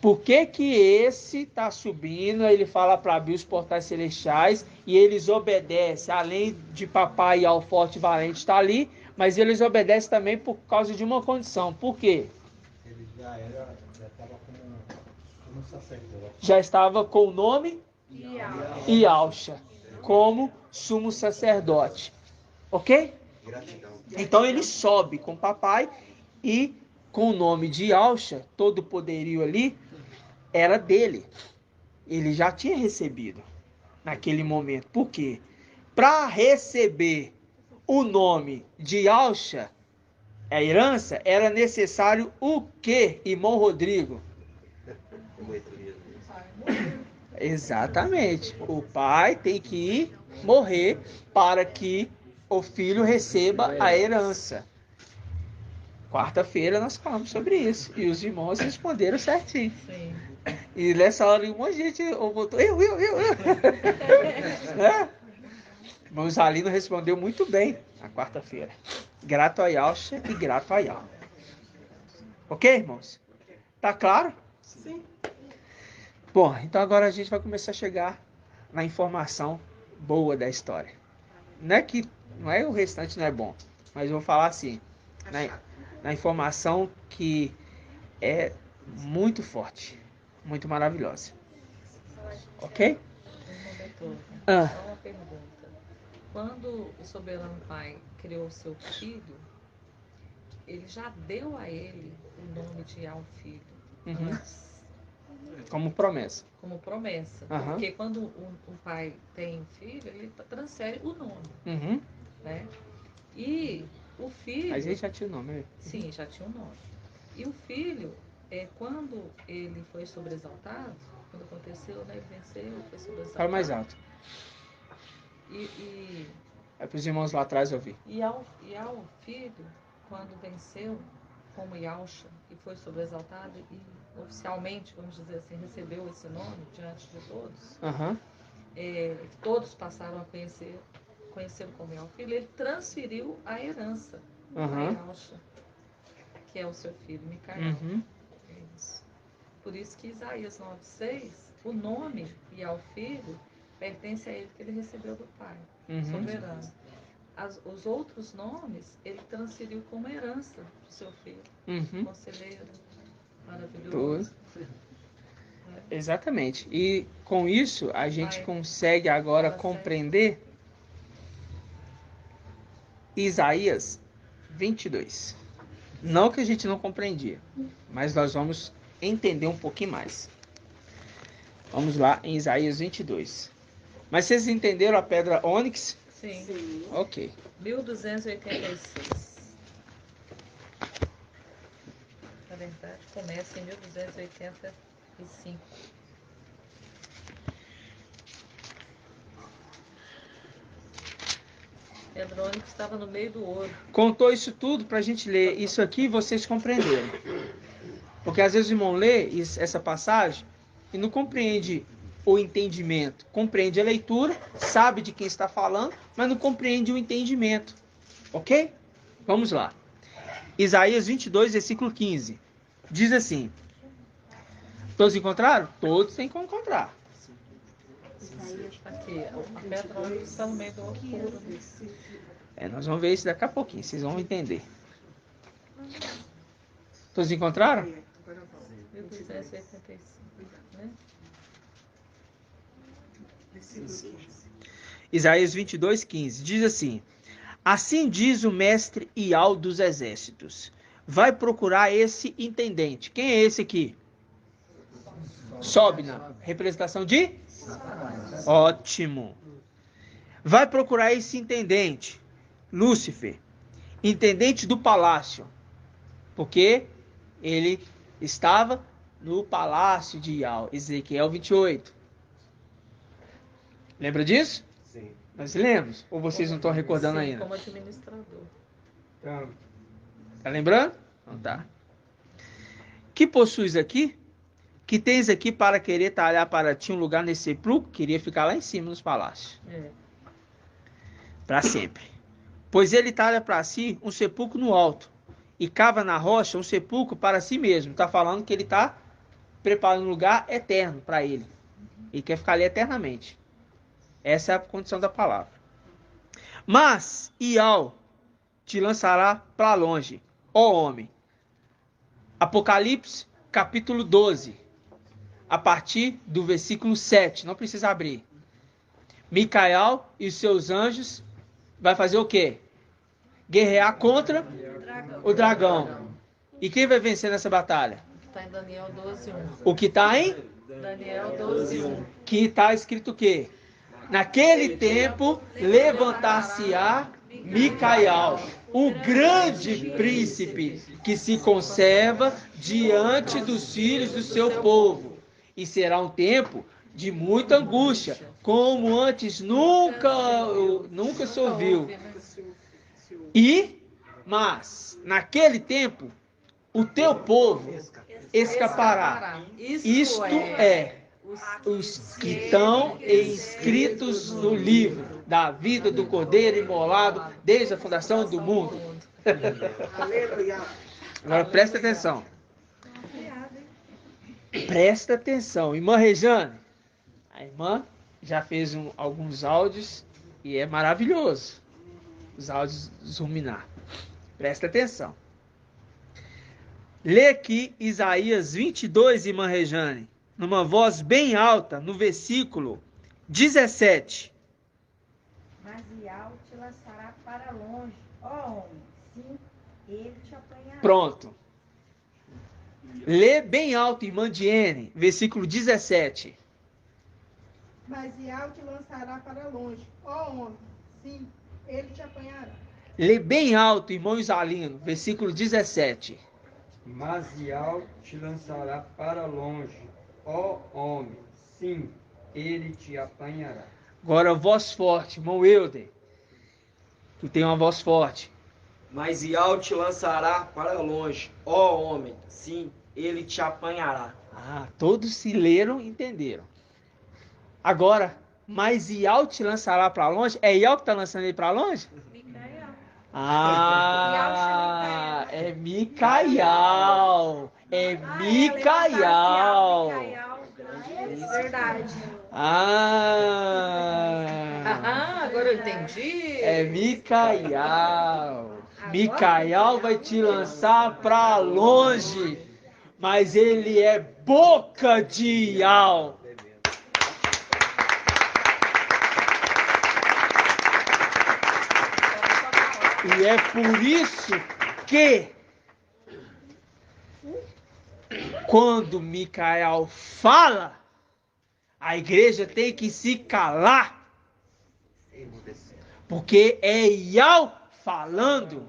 A: Por que esse está subindo, ele fala para abrir os portais celestiais e eles obedecem, além de papai Ial Forte e Valente estar ali, mas eles obedecem também por causa de uma condição. Por quê?
H: Ele já estava como sacerdote.
A: Já estava com o nome Ialxa, como sumo sacerdote. Ok?
D: Gratidão.
A: Então ele sobe com o papai e com o nome de Ialxa, todo o poderio ali era dele. Ele já tinha recebido naquele momento. Por quê? Para receber o nome de Ialxa, a herança, era necessário o quê, irmão Rodrigo? Exatamente. O pai tem que morrer para que o filho receba a herança. Quarta-feira nós falamos sobre isso. E os irmãos responderam certinho.
G: Sim.
A: E nessa hora um monte de gente voltou. Eu. Né? Mas o Alino respondeu muito bem na quarta-feira. grato a Yalcha e grato a Yal. Ok, irmãos? Tá claro?
E: Sim.
A: Bom, então agora a gente vai começar a chegar na informação boa da história. Não é o restante não é bom, mas eu vou falar assim, na informação que é muito forte, muito maravilhosa. Ok?
G: Só uma pergunta. Quando o soberano Pai criou o seu filho, ele já deu a ele o nome de Al Filho, antes,
A: Como promessa.
G: como promessa.
A: Aham.
G: Porque quando o pai tem um filho, ele transfere o nome,
A: Uhum.
G: né? E o filho...
A: Mas ele já tinha o nome, né?
G: Sim, já tinha um nome. E o filho, quando ele foi sobreexaltado, quando aconteceu, né, ele venceu, foi sobreexaltado.
A: Fala mais alto. É para os irmãos lá atrás ouvir.
G: E ao filho, quando venceu como Yalcha e foi sobreexaltado e oficialmente, vamos dizer assim, recebeu esse nome diante de todos,
A: Aham.
G: todos passaram a conhecê-lo como Yal Filho, ele transferiu a herança a Yalcha, que é o seu filho, Micael.
A: Uhum.
G: É isso. Por isso que Isaías 9,6, o nome Yal Filho pertence a ele, que ele recebeu do pai, soberano. Os outros nomes, ele transferiu como herança para o seu filho. Conselheiro, maravilhoso.
A: Exatamente. E com isso, a gente consegue agora compreender Isaías 22. Não que a gente não compreendia, mas nós vamos entender um pouquinho mais. Vamos lá em Isaías 22. Mas vocês entenderam a pedra ônix?
G: Sim.
A: Ok.
G: 1286. Na verdade, começa em 1285. Pedra ônix estava no meio do ouro.
A: Contou isso tudo para a gente ler isso aqui e vocês compreenderem. Porque às vezes o irmão lê essa passagem e não compreende o entendimento. Compreende a leitura, sabe de quem está falando, mas não compreende o entendimento. Ok? Vamos lá. Isaías 22, versículo 15. Diz assim. Todos encontraram? Todos têm que encontrar.
G: Aqui, a pedra ônix está no meio do ouro puro.
A: Nós vamos ver isso daqui a pouquinho, vocês vão entender. Todos encontraram?
G: 1285, né?
A: Isaías 22, 15. Diz assim: assim diz o mestre Ial dos exércitos. Vai procurar esse intendente. Quem é esse aqui? Sobna. Representação de? Ótimo. Vai procurar esse intendente. Lúcifer. Intendente do palácio. Porque ele estava no palácio de Ial. Ezequiel 28. Lembra disso?
D: Sim.
A: Nós lemos? Ou vocês não estão recordando
G: Sim,
A: ainda?
G: como administrador.
A: Tá lembrando? Então tá. Que possuis aqui? Que tens aqui para querer talhar para ti um lugar nesse sepulcro? Queria ficar lá em cima nos palácios. Para sempre. Pois ele talha para si um sepulcro no alto. E cava na rocha um sepulcro para si mesmo. Está falando que ele está preparando um lugar eterno para ele. Ele quer ficar ali eternamente. Essa é a condição da palavra. Mas Ial te lançará para longe, ó homem. Apocalipse, capítulo 12. A partir do versículo 7. Não precisa abrir. Micael e os seus anjos vai fazer o quê? Guerrear contra o dragão. E quem vai vencer nessa batalha?
G: Está em Daniel 12:1.
A: O que está em?
G: Daniel 12:1.
A: Que está escrito o quê? Naquele tempo levantar-se-á Micael, o grande príncipe que se conserva diante dos filhos do seu povo. E será um tempo de muita angústia, como antes nunca se ouviu. Mas naquele tempo o teu povo escapará. Isto é, os que estão inscritos no livro da vida do Cordeiro imolado desde a fundação do mundo.
E: Aleluia.
A: Agora presta atenção. Presta atenção. Irmã Rejane, a irmã já fez alguns áudios e é maravilhoso. Os áudios Zuminar. Presta atenção. Lê aqui Isaías 22, irmã Rejane, numa voz bem alta, no versículo 17.
I: Mas Iau te lançará para longe, ó homem, sim, ele te apanhará.
A: Pronto. Lê bem alto, irmã Diene, versículo 17.
E: Mas Iau te lançará para longe, ó homem, sim, ele te apanhará.
A: Lê bem alto, irmão Isalino, versículo 17.
B: Mas Iau te lançará para longe, ó homem, sim, ele te apanhará.
A: Agora voz forte, irmão Euder. Tu tem uma voz forte.
F: Mas Iau te lançará para longe, ó homem, sim, ele te apanhará.
A: Ah, todos se leram e entenderam. Agora, mas Iau te lançará para longe? É Iau que está lançando ele para longe?
C: Micael.
A: Ah, é Micael. É Micael.
C: Verdade.
A: Ah,
G: agora eu entendi.
A: é Micael. Micael vai te lançar para longe, mas ele é boca de Iau. E é por isso que, quando Micael fala, a igreja tem que se calar. Porque é Iau falando,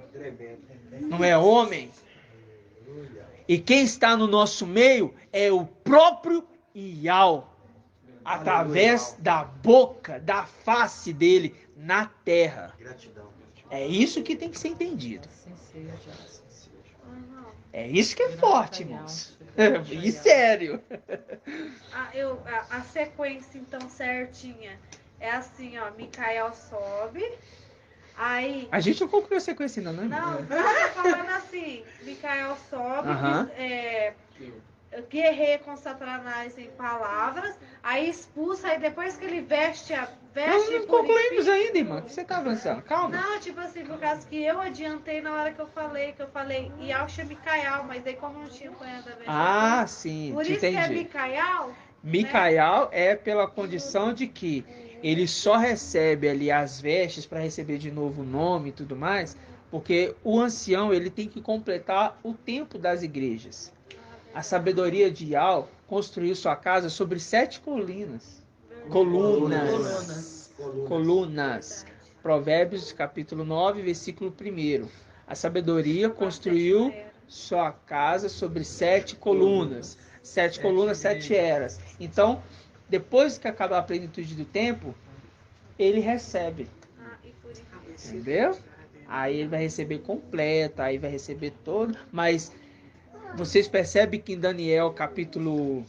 A: não é homem. E quem está no nosso meio é o próprio Iau, através da boca, da face dele na terra.
D: Gratidão.
A: É isso que tem que ser entendido.
G: Assim seja.
A: É isso que é forte, irmãos. E sério.
C: A sequência, então, certinha. É assim, ó. Micael sobe. Aí...
A: A gente não concluiu a sequência ainda, né?
C: Não, eu tô falando assim. Micael sobe.
A: Aham.
C: Guerreia com Satanás em palavras. Aí expulsa. Aí depois que ele veste
A: Nós
C: e
A: não concluímos
C: purifica.
A: ainda, irmã. O que você tá avançando? Calma.
C: Não, tipo assim, por causa que eu adiantei na hora que eu falei, Iau chama Micael, mas aí como não tinha cunhada a ver.
A: Ah, sim.
C: Por
A: Te
C: isso que é
A: entendi.
C: Micael.
A: Micael é pela condição de que ele só recebe ali as vestes para receber de novo o nome e tudo mais, porque o ancião ele tem que completar o tempo das igrejas. A sabedoria de Iau construiu sua casa sobre 7 colunas. Colunas. Provérbios capítulo 9, versículo 1. A sabedoria construiu sua casa sobre 7 colunas. 7 colunas, 7 eras. Então, depois que acabar a plenitude do tempo, ele recebe. Entendeu? Aí ele vai receber completa, aí vai receber todo. Mas vocês percebem que em Daniel capítulo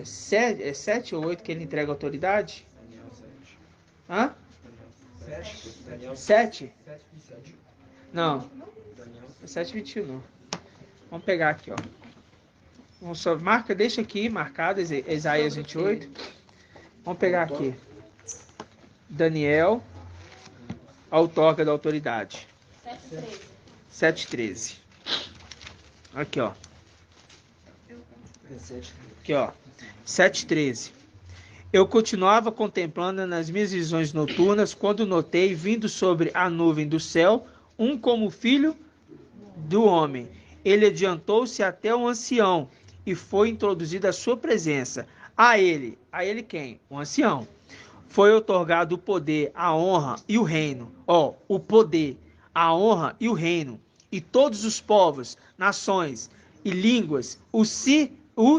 A: 7 ou 8 que ele entrega a autoridade? Hã? 7? Não. 7:21 não. Vamos pegar aqui, ó. Vamos só, deixa aqui marcado Isaías 28. Vamos pegar aqui. Daniel, a outorga da autoridade. 7:13. Aqui, ó. Aqui, ó. 7:13. Eu continuava contemplando nas minhas visões noturnas quando notei, vindo sobre a nuvem do céu, um como filho do homem. Ele adiantou-se até o ancião e foi introduzido à sua presença. A ele quem? O ancião. Foi outorgado o poder, a honra e o reino. O poder, a honra e o reino. E todos os povos, nações e línguas o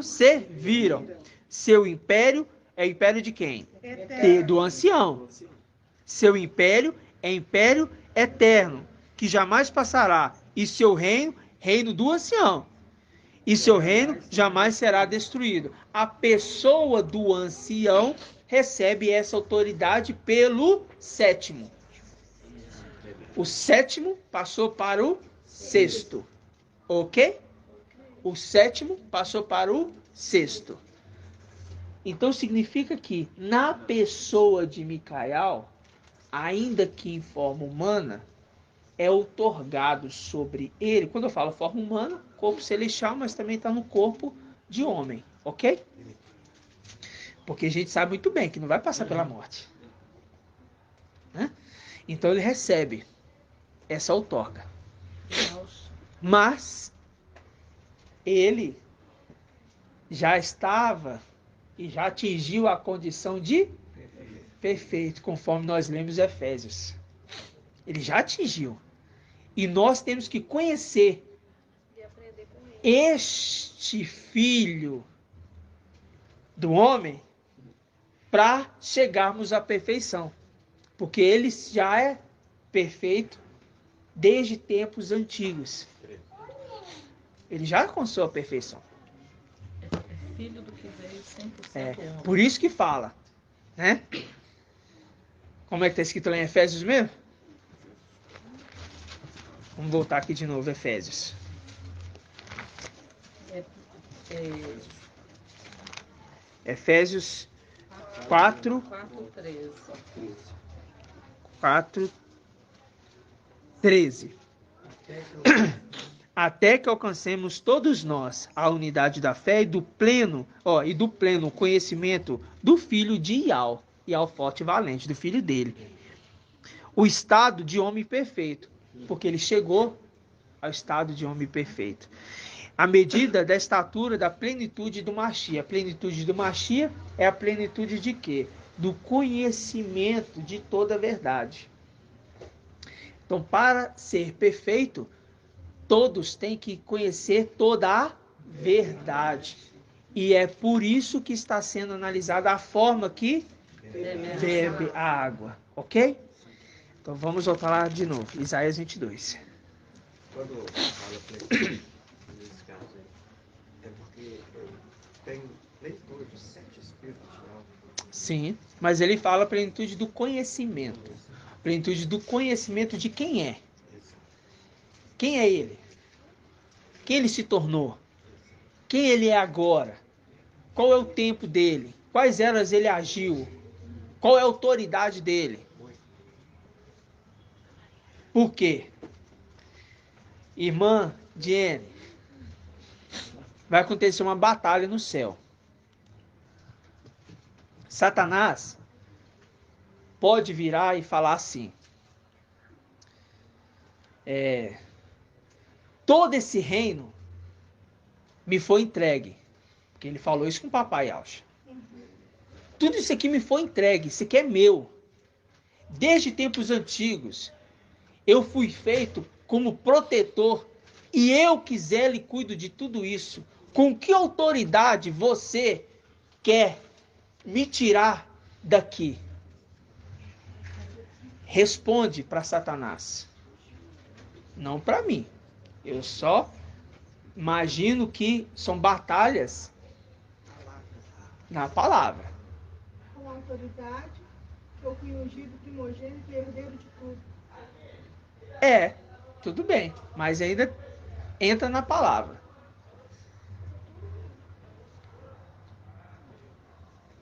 A: serviram. Seu império é o império de quem? Do ancião. Seu império é império eterno, que jamais passará. E seu reino, reino do ancião. E seu reino jamais será destruído. A pessoa do ancião recebe essa autoridade pelo sétimo. O sétimo passou para o sexto. Ok? O sétimo passou para o sexto. Então significa que na pessoa de Micael, ainda que em forma humana, é outorgado sobre ele, quando eu falo forma humana, corpo celestial, mas também está no corpo de homem, ok? Porque a gente sabe muito bem que não vai passar pela morte. Né? Então ele recebe essa outorga. Mas ele já estava e já atingiu a condição de perfeito, conforme nós lemos Efésios. Ele já atingiu. E nós temos que conhecer este filho do homem para chegarmos à perfeição. Porque ele já é perfeito desde tempos antigos. Ele já alcançou a perfeição.
G: É filho do que veio 100% homem.
A: Por isso que fala, né? Como é que está escrito lá em Efésios mesmo? Vamos voltar aqui de novo, Efésios. Efésios 4, 13. Até que alcancemos todos nós a unidade da fé e do pleno conhecimento do filho de Ial, Ial forte e valente, do filho dele. O estado de homem perfeito, porque ele chegou ao estado de homem perfeito. A medida da estatura da plenitude do Machia. A plenitude do Machia é a plenitude de quê? Do conhecimento de toda a verdade. Então, para ser perfeito, todos têm que conhecer toda a verdade. E é por isso que está sendo analisada a forma que bebe a água. Ok? Então, vamos voltar lá de novo. Isaías 22.
D: Quando fala plenitude, nesse caso aí, é porque tem plenitude de 7 espíritos.
A: Sim, mas ele fala plenitude do conhecimento. Plenitude do conhecimento de quem é. Quem é ele? Quem ele se tornou? Quem ele é agora? Qual é o tempo dele? Quais eras ele agiu? Qual é a autoridade dele? Por quê? Irmã Jenny, vai acontecer uma batalha no céu. Satanás pode virar e falar assim: todo esse reino me foi entregue. Porque ele falou isso com o papai Alcha. Tudo isso aqui me foi entregue, isso aqui é meu. Desde tempos antigos, eu fui feito como protetor e eu quiser lhe cuido de tudo isso. Com que autoridade você quer me tirar daqui? Responde para Satanás. Não para mim. Eu só imagino que são batalhas na palavra.
E: Com autoridade, eu fui ungido primogênito e herdeiro de tudo.
A: Tudo bem, mas ainda entra na palavra.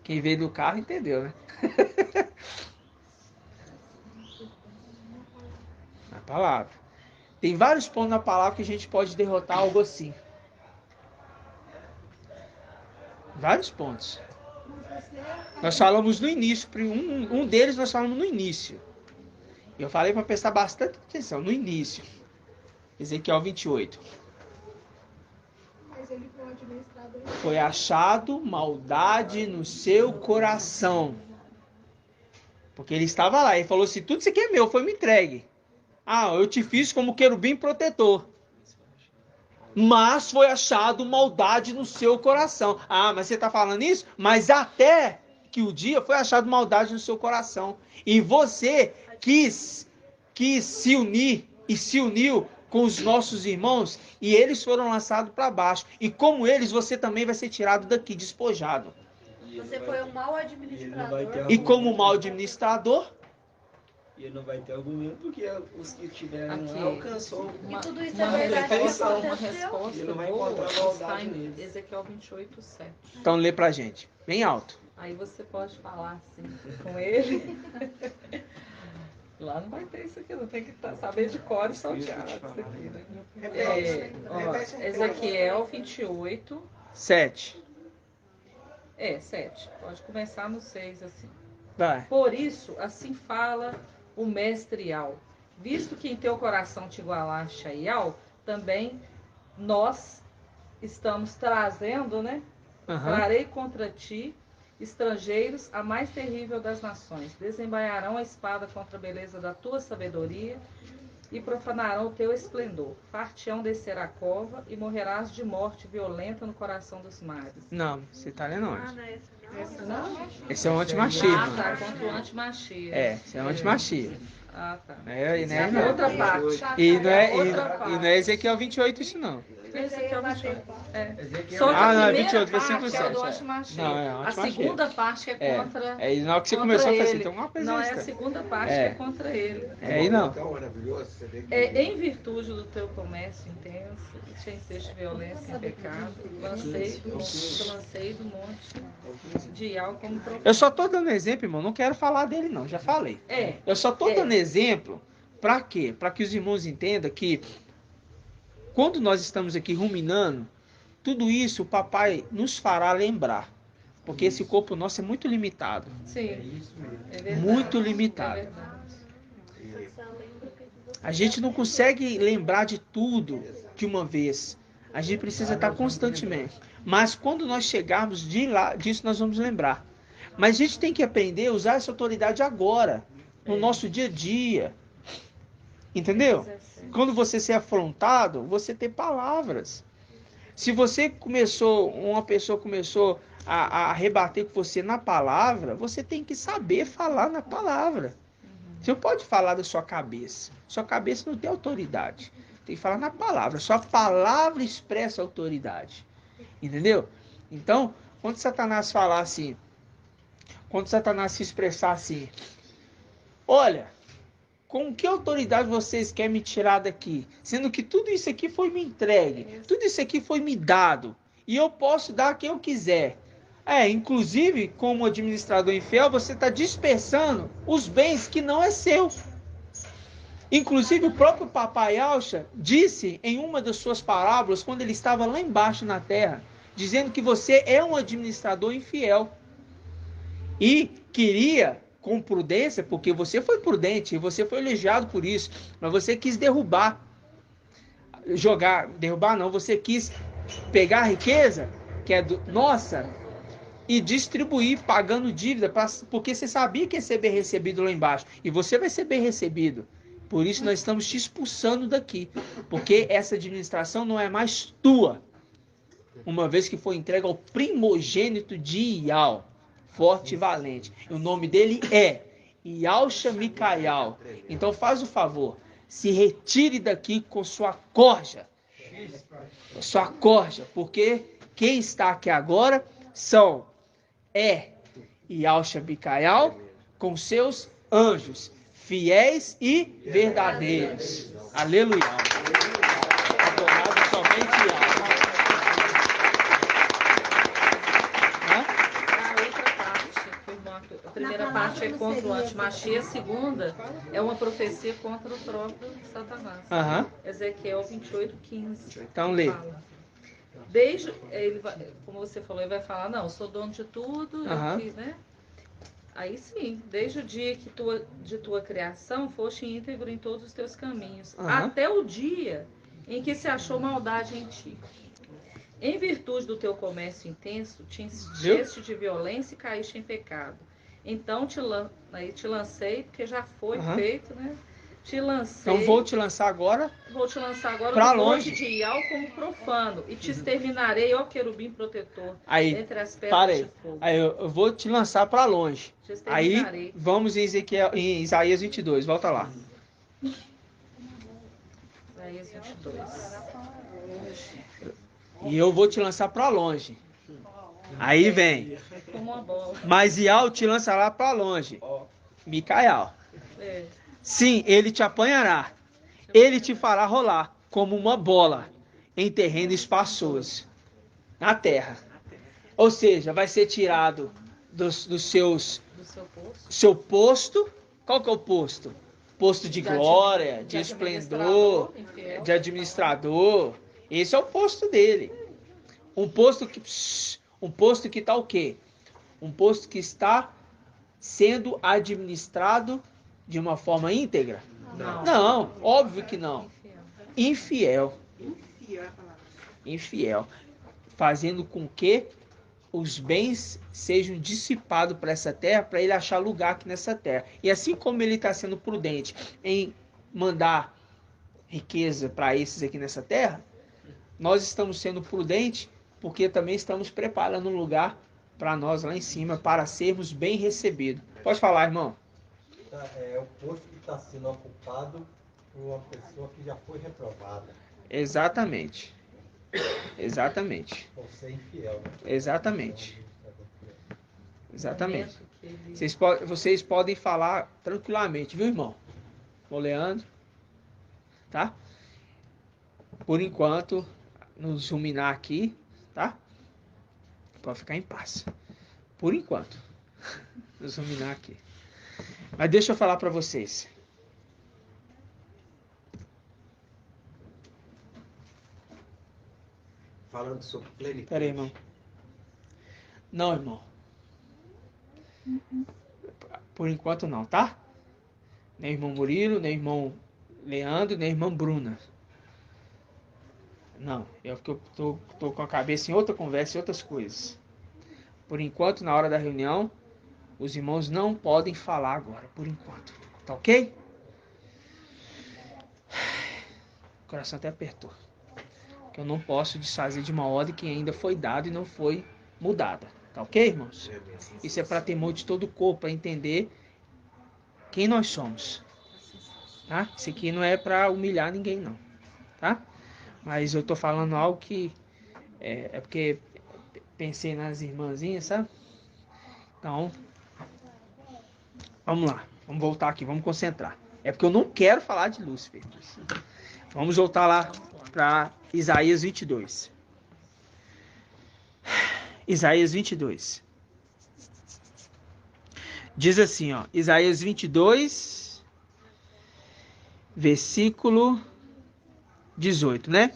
A: Quem veio do carro entendeu, né? Na palavra. Tem vários pontos na palavra que a gente pode derrotar algo assim. Vários pontos. Nós falamos no início, um deles nós falamos no início. Eu falei para prestar bastante atenção, no início. Ezequiel 28.
E: Mas ele foi um administrador.
A: Foi achado maldade no seu coração. Porque ele estava lá, ele falou assim, tudo isso aqui é meu, foi me entregue. Eu te fiz como querubim protetor. Mas foi achado maldade no seu coração. Mas você está falando isso? Mas até que o dia foi achado maldade no seu coração. E você quis se unir e se uniu com os nossos irmãos e eles foram lançados para baixo. E como eles, você também vai ser tirado daqui, despojado.
C: Você foi um mau administrador.
A: E como mau administrador,
F: E não vai ter argumento porque os que tiveram
G: Aqui.
F: lá alcançou.
C: E tudo isso
G: Uma
C: é verdade que
G: resposta, uma
C: aconteceu.
G: resposta
F: Ele não vai
G: boa
F: encontrar
G: está
F: maldade
G: em
F: neles.
G: Ezequiel 28:7.
A: Então lê pra gente, bem alto.
G: Aí você pode falar assim com ele. Lá não vai ter isso aqui, não tem que saber de cor e salteado isso aqui, né? Ó, Ezequiel 28,
A: 7.
G: 7. Pode começar no 6 assim.
A: Vai.
G: Por isso, assim fala o mestre Ial. Visto que em teu coração te igualaste a Ial, também nós estamos trazendo, né?
A: Aham.
G: Trarei contra ti estrangeiros, a mais terrível das nações. Desembainharão a espada contra a beleza da tua sabedoria e profanarão o teu esplendor. Far-te-ão descer a cova e morrerás de morte violenta no coração dos mares.
A: Não, você tá lendo
C: Ah,
A: onde?
C: não é esse não?
G: Esse não?
A: Esse é o antimachia,
G: Ah,
A: mano.
G: tá, contra o antimachia.
A: Esse é o antimachia.
G: Ah, tá.
A: E não é,
G: É
A: não.
G: outra parte.
A: E não é,
G: Outra parte.
A: e não é Ezequiel 28 isso não.
G: Esse aqui é o 28.
B: Ezequiel.
G: Só que
A: Ah, não,
G: a
A: é
G: primeira
A: 28, versículo
G: parte é o do
A: 7,
G: antimachia.
A: Não, é o
G: A
A: antimachia.
G: segunda parte é contra...
A: E na hora que você
G: contra
A: começou a fazer,
G: ele.
A: tem alguma coisa
G: Não, é a
A: extra.
G: segunda parte
A: É.
G: que é contra ele.
A: Aí não.
D: Então, maravilhoso, você vê que...
G: Em virtude do teu comércio intenso, e te enceste violência e pecado, te lancei do monte de Ial como profeta.
A: Eu só tô dando exemplo, irmão, não quero falar dele não, já falei. Eu só tô dando exemplo, pra quê? Pra que os irmãos entendam que quando nós estamos aqui ruminando, tudo isso o papai nos fará lembrar. Porque esse corpo nosso é muito limitado.
G: Sim, é verdade.
A: Muito limitado.
G: É verdade.
A: A gente não consegue lembrar de tudo de uma vez. A gente precisa estar constantemente. Mas quando nós chegarmos de lá, disso nós vamos lembrar. Mas a gente tem que aprender a usar essa autoridade agora, no nosso dia a dia. Entendeu? Quando você ser afrontado, você ter palavras. Se você uma pessoa começou a rebater com você na palavra, você tem que saber falar na palavra. Você não pode falar da sua cabeça. Sua cabeça não tem autoridade. Tem que falar na palavra. Sua palavra expressa autoridade. Entendeu? Então, quando Satanás falar assim, quando Satanás se expressar assim, olha, com que autoridade vocês querem me tirar daqui? Sendo que tudo isso aqui foi me entregue. Tudo isso aqui foi me dado. E eu posso dar a quem eu quiser. Inclusive, como administrador infiel, você está dispersando os bens que não é seu. Inclusive, o próprio papai Alcha disse em uma das suas parábolas, quando ele estava lá embaixo na terra, dizendo que você é um administrador infiel. E queria, com prudência, porque você foi prudente e você foi elogiado por isso, mas você quis derrubar. Derrubar não, você quis pegar a riqueza, que é nossa, e distribuir pagando dívida, porque você sabia que ia ser bem recebido lá embaixo. E você vai ser bem recebido. Por isso nós estamos te expulsando daqui. Porque essa administração não é mais tua. Uma vez que foi entregue ao primogênito de Ial, forte e valente. E o nome dele é Ialcha Micael. Então faz o favor, se retire daqui com sua corja. Sua corja, porque quem está aqui agora Ialcha Micael com seus anjos, fiéis e verdadeiros. Aleluia. Adorado somente Ial.
G: A primeira parte é contra o antimachia, a segunda é uma profecia contra o próprio Satanás. Ezequiel 28:15.
A: Então lê.
G: Como você falou, ele vai falar, não, eu sou dono de tudo, né? Aí sim, desde o dia de tua criação, foste íntegro em todos os teus caminhos, até o dia em que se achou maldade em ti. Em virtude do teu comércio intenso, te encheste de violência e caíste em pecado. Então te lancei, porque já foi feito, né? Te lancei.
A: Então vou te lançar agora
G: para longe de Ial como profano, e te exterminarei, ó querubim protetor, entre as pedras de fogo.
A: Aí eu vou te lançar para longe.
G: Aí
A: vamos em Isaías 22, volta lá.
G: Isaías 22.
A: E eu vou te lançar para longe. Aí vem.
G: Como uma bola.
A: Mas Ial te lançará para longe. Micael. Sim, ele te apanhará. Ele te fará rolar como uma bola em terreno espaçoso, na terra. Ou seja, vai ser tirado dos seus...
G: Do seu posto.
A: Seu posto. Qual que é o posto? Posto de glória, de esplendor, de administrador. Esse é o posto dele. Um posto que está o quê? Um posto que está sendo administrado de uma forma íntegra? Não, óbvio que não. Infiel.
E: Infiel é a palavra.
A: Infiel. Fazendo com que os bens sejam dissipados para essa terra, para ele achar lugar aqui nessa terra. E assim como ele está sendo prudente em mandar riqueza para esses aqui nessa terra, nós estamos sendo prudentes porque também estamos preparando um lugar para nós lá em cima, para sermos bem recebidos. Pode falar, irmão.
H: É o posto que está sendo ocupado por uma pessoa que já foi reprovada.
A: Exatamente. Exatamente.
H: Você é infiel, né?
A: Exatamente. Exatamente. Vocês podem falar tranquilamente, viu, irmão? Ô, Leandro. Tá? Por enquanto, nos ruminar aqui, tá? Pode ficar em paz. Por enquanto. Nos ruminar aqui. Mas deixa eu falar para vocês.
D: Falando sobre plenitude.
A: Pera aí, irmão. Não, irmão. Por enquanto não, tá? Nem irmão Murilo, nem irmão Leandro, nem irmã Bruna. Não, eu tô com a cabeça em outra conversa e outras coisas. Por enquanto, na hora da reunião, os irmãos não podem falar agora, por enquanto. Tá ok? O coração até apertou. Que eu não posso desfazer de uma ordem que ainda foi dada e não foi mudada. Tá ok, irmãos? Isso é para temor de todo o corpo, para entender quem nós somos. Tá? Isso aqui não é para humilhar ninguém, não. Tá? Mas eu tô falando algo que é porque pensei nas irmãzinhas, sabe? Então, vamos lá. Vamos voltar aqui, vamos concentrar. É porque eu não quero falar de Lúcifer. Vamos voltar lá para Isaías 22. Isaías 22. Diz assim, ó. Isaías 22, versículo 18, né?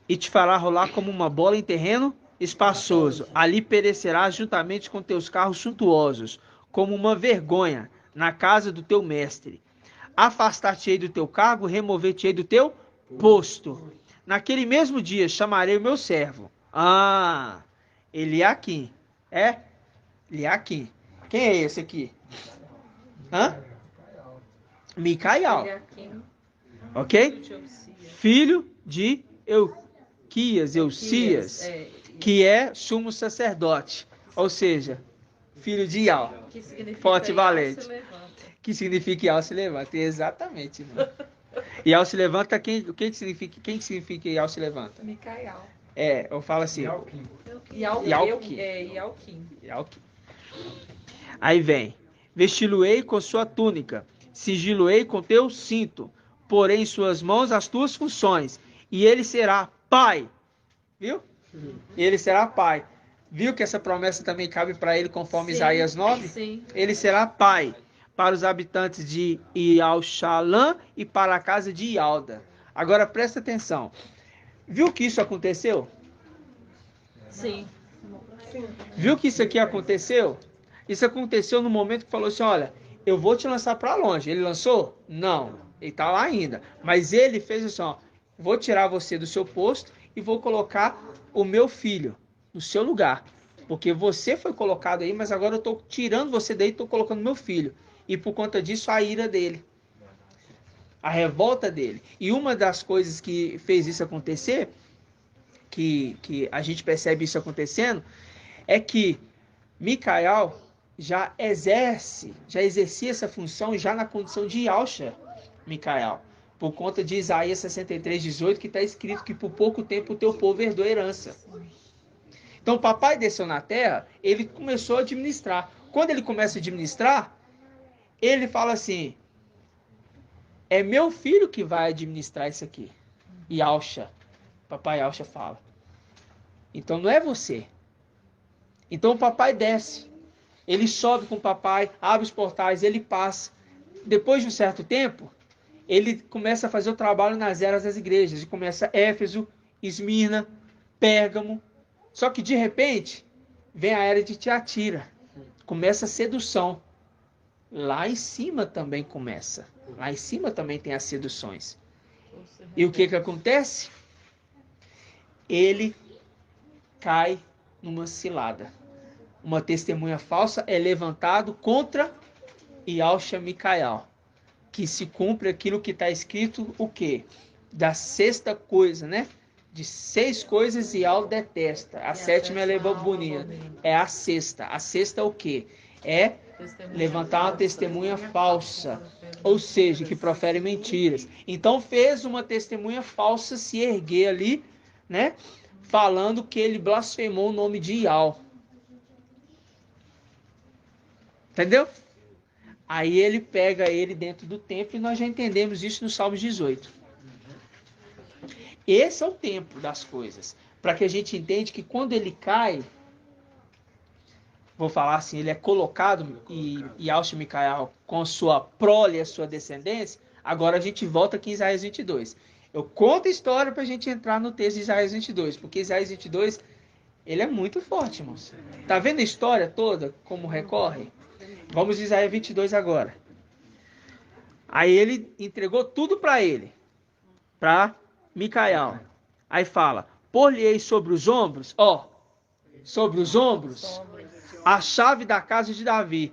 A: E te fará rolar como uma bola em terreno espaçoso. Ali perecerás juntamente com teus carros suntuosos, como uma vergonha na casa do teu mestre. Afastar-te-ei do teu cargo, remover-te-ei do teu posto. Naquele mesmo dia chamarei o meu servo. Eliaquim. Eliaquim. Quem é esse aqui? Micaial. Ok? Filho de Eucias, que é sumo sacerdote. Ou seja, filho de Ial. Forte e valente. Que significa Ial se levanta. Exatamente. Irmão. Ial se levanta, quem significa Ial se levanta?
G: Micaial.
A: Eu falo assim.
G: Ialquim.
A: Aí vem. Vesti-lo-ei com sua túnica, sigilo-ei com teu cinto, porém em suas mãos as tuas funções, e ele será pai. Viu? Ele será pai. Viu que essa promessa também cabe para ele, conforme Isaías 9?
G: Sim.
A: Ele será pai para os habitantes de Ial-Shalã e para a casa de Ialda. Agora presta atenção. Viu que isso aconteceu?
G: Sim.
A: Viu que isso aqui aconteceu? Isso aconteceu no momento que falou assim, olha, eu vou te lançar para longe. Ele lançou? Não. Ele está lá ainda. Mas ele fez assim, ó, vou tirar você do seu posto e vou colocar o meu filho no seu lugar. Porque você foi colocado aí, mas agora eu estou tirando você daí e estou colocando meu filho. E por conta disso, a ira dele. A revolta dele. E uma das coisas que fez isso acontecer, que a gente percebe isso acontecendo, é que Micaial já exercia essa função já na condição de Yalcha, Micaial. Por conta de Isaías 63:18, que está escrito que por pouco tempo o teu povo herdou a herança. Então o papai desceu na terra, ele começou a administrar. Quando ele começa a administrar, ele fala assim, é meu filho que vai administrar isso aqui. E Alcha, papai Alcha fala. Então não é você. Então o papai desce. Ele sobe com o papai, abre os portais, ele passa. Depois de um certo tempo, ele começa a fazer o trabalho nas eras das igrejas. E começa Éfeso, Esmirna, Pérgamo. Só que de repente, vem a era de Tiatira. Começa a sedução. Lá em cima também começa. Lá em cima também tem as seduções. E o que acontece? Ele cai numa cilada. Uma testemunha falsa é levantado contra Yalcha Micael. Que se cumpre aquilo que está escrito, o quê? Da sexta coisa, né? De 6 coisas Ial detesta. A sétima é lebobunia. É a sexta. A sexta é o quê? É levantar uma testemunha falsa. Ou seja, que profere mentiras. Então fez uma testemunha falsa se erguer ali, né? Falando que ele blasfemou o nome de Ial. Entendeu? Aí ele pega ele dentro do templo e nós já entendemos isso no Salmos 18. Esse é o tempo das coisas. Para que a gente entenda que quando ele cai, vou falar assim, ele é colocado e Yalcha Micael com a sua prole, a sua descendência, agora a gente volta aqui em Isaías 22. Eu conto a história para a gente entrar no texto de Isaías 22, porque Isaías 22, ele é muito forte, irmãos. Tá vendo a história toda, como recorre? Vamos em Isaías 22 agora. Aí ele entregou tudo para ele, para Micael. Aí fala, pôr-lhe-ei sobre os ombros, sobre os ombros, a chave da casa de Davi.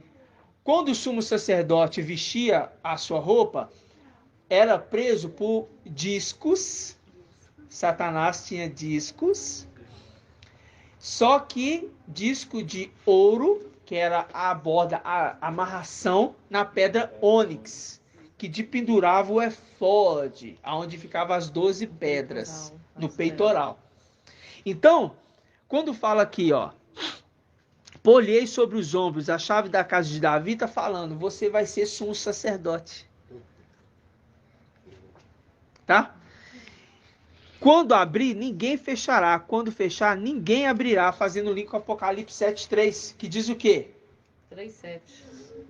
A: Quando o sumo sacerdote vestia a sua roupa, era preso por discos. Satanás tinha discos. Só que disco de ouro, que era a borda, a amarração na pedra ônix, que dependurava o efode, aonde ficavam as 12 pedras, no peitoral. Então, quando fala aqui, pôr-lhe sobre os ombros a chave da casa de Davi, está falando, você vai ser sumo sacerdote. Tá? Quando abrir, ninguém fechará. Quando fechar, ninguém abrirá. Fazendo link com Apocalipse 7:3, que diz o quê?
G: 3:7.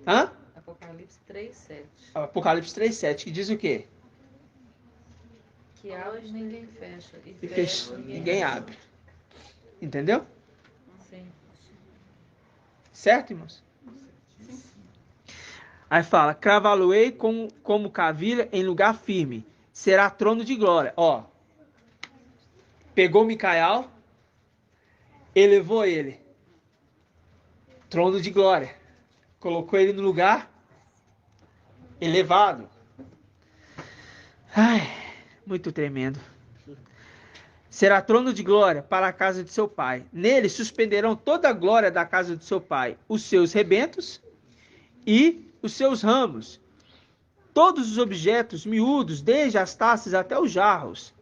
A: Hã?
G: Apocalipse 3:7.
A: Apocalipse 3:7, que diz o quê?
G: Que abre ninguém fecha.
A: E fecha, ninguém abre. Entendeu?
G: Sim.
A: Certo, irmãos? Aí fala, cravá-lo-ei como cavilha em lugar firme. Será trono de glória. Pegou Micael, elevou ele. Trono de glória. Colocou ele no lugar elevado. Ai, muito tremendo. Será trono de glória para a casa de seu pai. Nele suspenderão toda a glória da casa de seu pai, os seus rebentos e os seus ramos, todos os objetos miúdos, desde as taças até os jarros.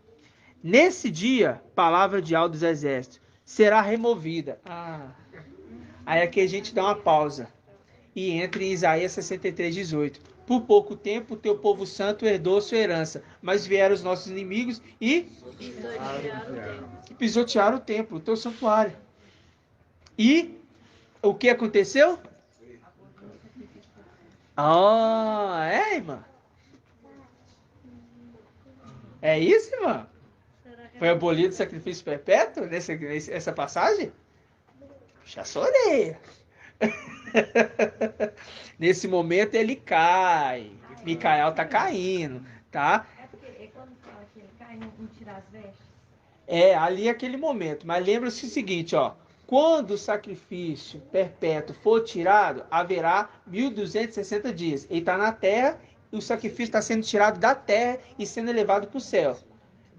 A: Nesse dia, palavra de Yahweh dos exércitos, será removida. Aí aqui a gente dá uma pausa e entra em Isaías 63:18. Por pouco tempo, o teu povo santo herdou sua herança, mas vieram os nossos inimigos e pisotearam o templo, o teu santuário. E o que aconteceu? Irmã? É isso, irmã? Foi abolido o sacrifício perpétuo nessa passagem? Puxa a orelha. Nesse momento ele cai. Micael está caindo, tá?
I: É porque quando fala que ele cai, não tira as vestes?
A: Ali é aquele momento. Mas lembra-se o seguinte, quando o sacrifício perpétuo for tirado, haverá 1260 dias. Ele está na terra e o sacrifício está sendo tirado da terra e sendo elevado para o céu.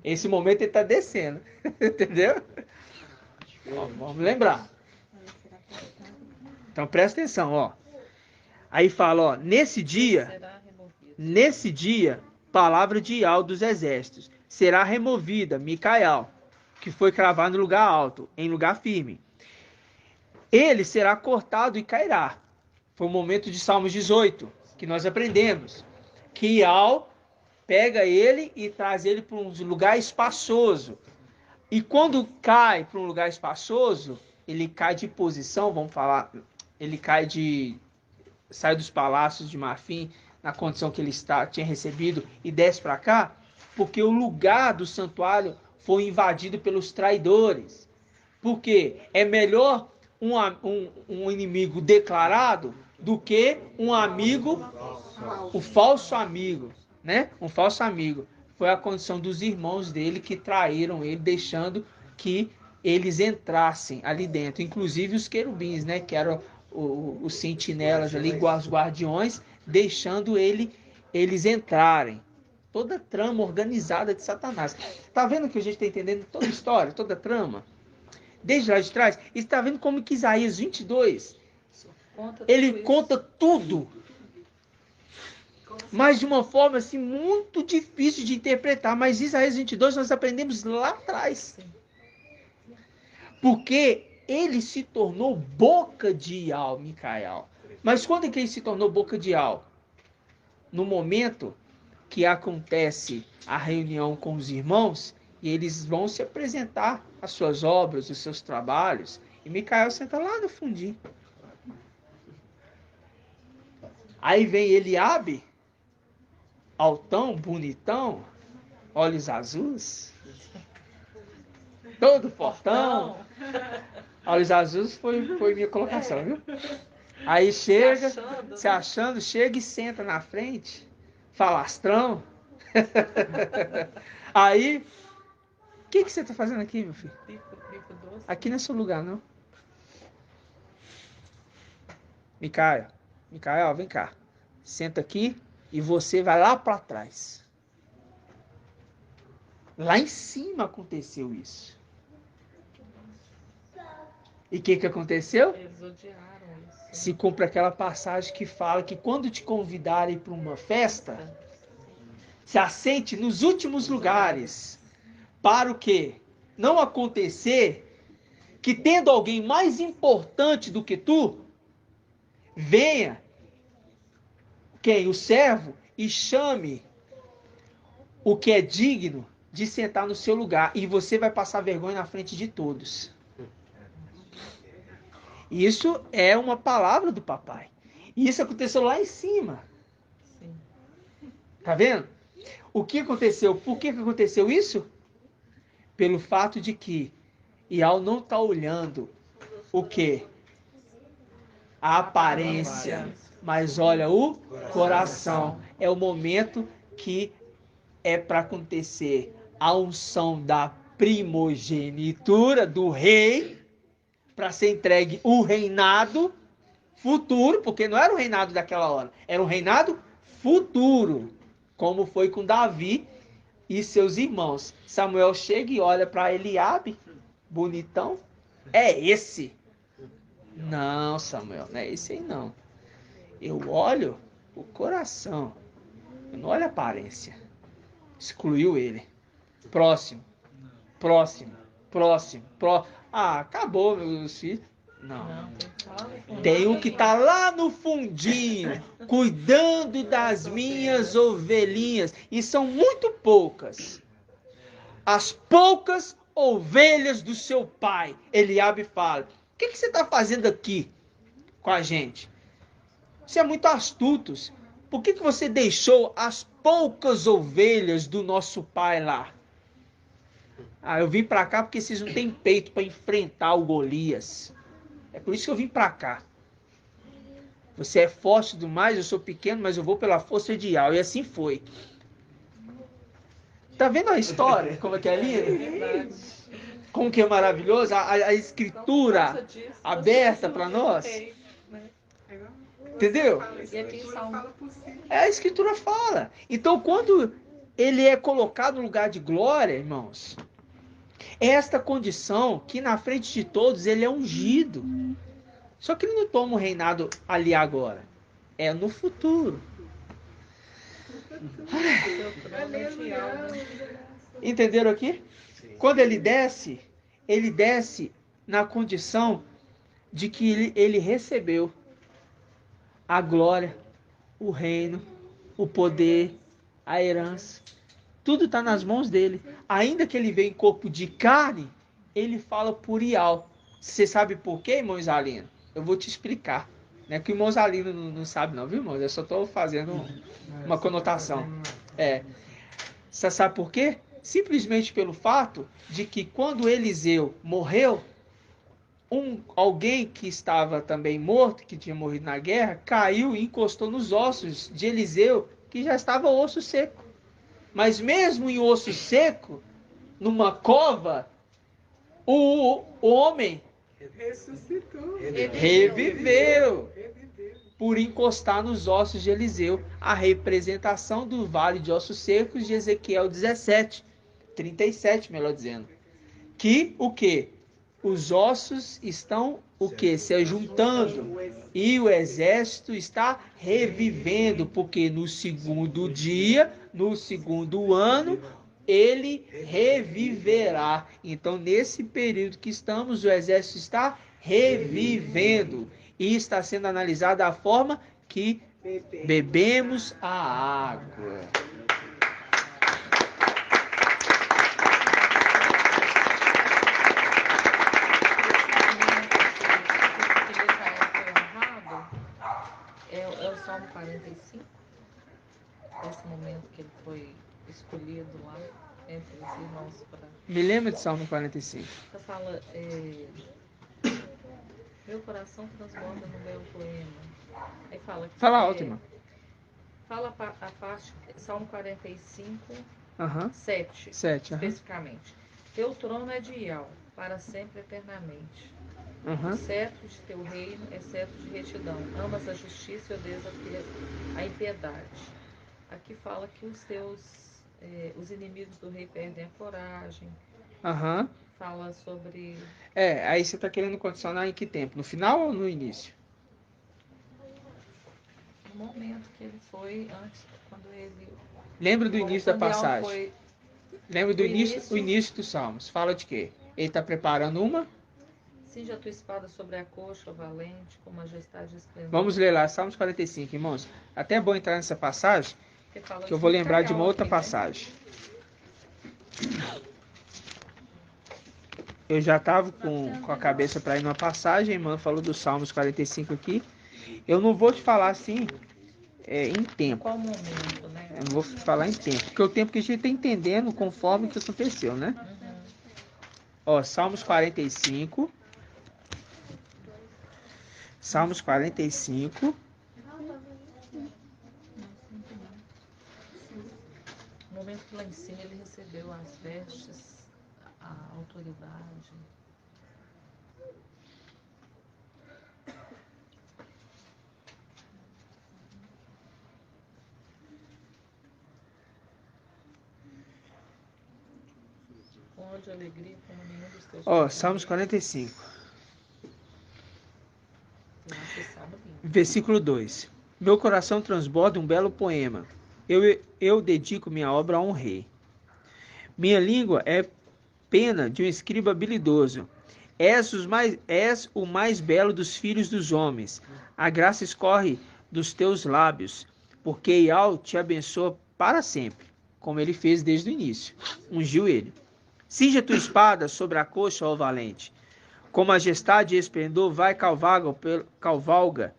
A: Esse momento ele está descendo. Entendeu? Vamos lembrar. Então presta atenção, Aí fala, nesse dia, palavra de Yahweh dos exércitos, será removida Micael, que foi cravado no lugar alto, em lugar firme. Ele será cortado e cairá. Foi o momento de Salmos 18, que nós aprendemos. Que Yahweh pega ele e traz ele para um lugar espaçoso. E quando cai para um lugar espaçoso, ele cai de posição, vamos falar, sai dos palácios de marfim, na condição que ele tinha recebido, e desce para cá, porque o lugar do santuário foi invadido pelos traidores. Porque é melhor um inimigo declarado do que um amigo, o falso amigo, né? Um falso amigo. Foi a condição dos irmãos dele que traíram ele, deixando que eles entrassem ali dentro. Inclusive os querubins, né? Que eram os sentinelas ali, os guardiões, deixando eles entrarem. Toda a trama organizada de Satanás. Tá vendo que a gente está entendendo toda a história, toda a trama? Desde lá de trás. E está vendo como que Isaías 22, ele conta tudo. Mas de uma forma assim, muito difícil de interpretar. Mas Isaías 22 nós aprendemos lá atrás. Porque ele se tornou boca de Al, Micael. Mas quando é que ele se tornou boca de Al? No momento que acontece a reunião com os irmãos, e eles vão se apresentar as suas obras, os seus trabalhos, e Micael senta lá no fundinho. Aí vem Eliabe, altão, bonitão, olhos azuis, todo fortão. Olhos azuis foi minha colocação, viu? Aí chega, se achando, chega e senta na frente, falastrão. Aí, o que você está fazendo aqui, meu filho? Aqui não é seu lugar, não. Micael, vem cá. Senta aqui e você vai lá para trás. Lá em cima aconteceu isso. E o que aconteceu?
G: Eles odiaram isso.
A: Se cumpre aquela passagem que fala que quando te convidarem para uma festa, se assente nos últimos lugares, para o quê? Não acontecer que, tendo alguém mais importante do que tu, venha, quem? O servo, e chame o que é digno de sentar no seu lugar, e você vai passar vergonha na frente de todos. Isso é uma palavra do papai. E isso aconteceu lá em cima.
G: Sim.
A: Tá vendo? O que aconteceu? Por que aconteceu isso? Pelo fato de que Ial não está olhando o quê? A aparência. Mas olha o coração. É o momento que é para acontecer a unção da primogenitura do rei, para ser entregue o reinado futuro, porque não era o reinado daquela hora, era um reinado futuro, como foi com Davi e seus irmãos. Samuel chega e olha para Eliabe, bonitão, é esse? Não, Samuel, não é esse aí não. Eu olho o coração, eu não olho a aparência. Excluiu ele. Próximo. Ah, acabou, meus filhos. Não. Tem um que está lá no fundinho, cuidando das minhas ovelhinhas. E são muito poucas. As poucas ovelhas do seu pai. Eliabe fala: o que você está fazendo aqui com a gente? Você é muito astuto. Por que você deixou as poucas ovelhas do nosso pai lá? Ah, eu vim para cá porque vocês não têm peito para enfrentar o Golias. É por isso que eu vim para cá. Você é forte demais, eu sou pequeno, mas eu vou pela força de Ial. E assim foi. Tá vendo a história? Como é que é linda? Como que é maravilhoso? A escritura aberta para nós. Entendeu? A escritura fala. Então, quando ele é colocado no lugar de glória, irmãos, é esta condição que na frente de todos ele é ungido. Só que ele não toma o reinado ali agora. É no futuro. Entenderam aqui? Quando ele desce na condição de que ele recebeu a glória, o reino, o poder, a herança. Tudo está nas mãos dele. Ainda que ele venha em corpo de carne, ele fala por Ial. Você sabe por quê, irmão Isalino? Eu vou te explicar. Não é que o irmão Isalino não sabe não, viu, irmão? Eu só estou fazendo uma conotação. Você sabe por quê? Simplesmente pelo fato de que quando Eliseu morreu, alguém que estava também morto, que tinha morrido na guerra, caiu e encostou nos ossos de Eliseu, que já estava osso seco. Mas mesmo em osso seco, numa cova, o homem
E: ressuscitou.
A: Reviveu. Por encostar nos ossos de Eliseu. A representação do vale de ossos secos de Ezequiel 17, 37, melhor dizendo. Que o quê? Os ossos estão o quê? Se ajuntando. E o exército está revivendo, porque no segundo dia, no segundo ano, ele reviverá. Então, nesse período que estamos, o exército está revivendo. E está sendo analisada a forma que bebemos a água.
G: É o Salmo 45, esse momento que ele foi escolhido lá entre os irmãos para...
A: Me lembra de Salmo 45.
G: Você fala, meu coração transborda no meu poema. Aí fala...
A: Fala alto, irmão.
G: Fala a parte, Salmo 45, 7, especificamente. Teu trono é de Ial, para sempre eternamente. O cetro de teu reino é cetro de retidão. Amas a justiça e odeias a impiedade. Aqui fala que os inimigos do rei perdem a coragem. Fala sobre...
A: aí você está querendo condicionar em que tempo? No final ou no início?
G: No momento que ele foi, antes, quando ele...
A: Lembra do início da passagem? Lembra do início dos Salmos? Fala de quê? Ele está preparando uma...
G: Cinja a tua espada sobre a coxa, valente, com majestade e esplendor.
A: Vamos ler lá, Salmos 45, irmãos. Até é bom entrar nessa passagem, que eu vou lembrar de uma outra passagem. Eu já estava com a cabeça para ir numa passagem, a irmã falou do Salmos 45 aqui. Eu não vou te falar assim, em tempo.
G: Qual momento, né?
A: Eu não vou falar em tempo, porque o tempo que a gente está entendendo conforme o que aconteceu, né? Salmos 45... Salmos 45.
G: No momento que lá em cima ele recebeu as vestes, a autoridade. Com ódio e alegria, como nenhum dos teus...
A: Salmos 45. Versículo 2. Meu coração transborda um belo poema. Eu dedico minha obra a um rei. Minha língua é pena de um escriba habilidoso. És o mais belo dos filhos dos homens. A graça escorre dos teus lábios, porque Ial te abençoa para sempre, como ele fez desde o início. Ungiu ele. Cinja tua espada sobre a coxa, ó valente. Com majestade e esplendor vai cavalga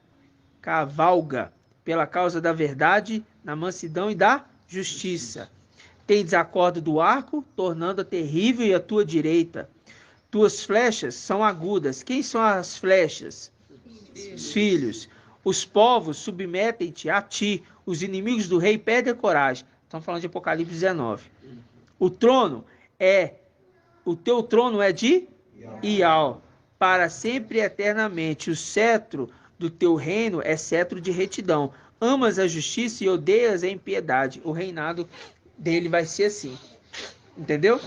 A: pela causa da verdade, na mansidão e da justiça. Tendes a corda do arco, tornando-a terrível e a tua direita. Tuas flechas são agudas. Quem são as flechas? Os filhos. Os povos submetem-te a ti. Os inimigos do rei perdem a coragem. Estamos falando de Apocalipse 19. O teu trono é de Ial, para sempre e eternamente. O cetro do teu reino é cetro de retidão. Amas a justiça e odeias a impiedade. O reinado dele vai ser assim. Entendeu?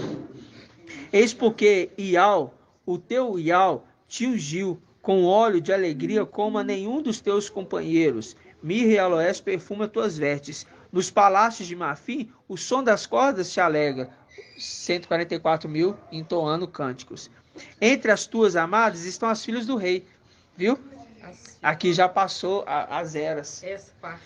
A: Eis porque Ial, o teu Ial, te ungiu com óleo de alegria como a nenhum dos teus companheiros. Mirra e aloés perfuma tuas vestes. Nos palácios de marfim, o som das cordas te alegra. 144.000 entoando cânticos. Entre as tuas amadas estão as filhas do rei. Viu? Aqui já passou as eras.
G: Essa parte.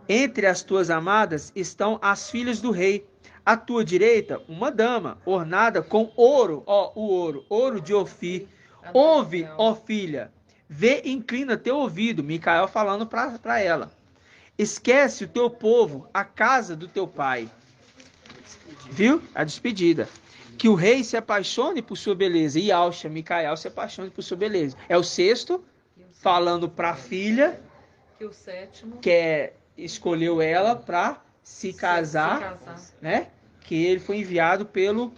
A: Entre as tuas amadas estão as filhas do rei. À tua direita, uma dama, ornada com ouro, ouro de Ofir. Ouve, ó filha, vê e inclina teu ouvido. Micael falando para ela. Esquece o teu povo, a casa do teu pai. Viu? A despedida. Que o rei se apaixone por sua beleza. E Alcha, Micael, se apaixone por sua beleza. É o sexto, falando para a filha,
G: que o sétimo,
A: que escolheu ela para se casar, né? Que ele foi enviado pelo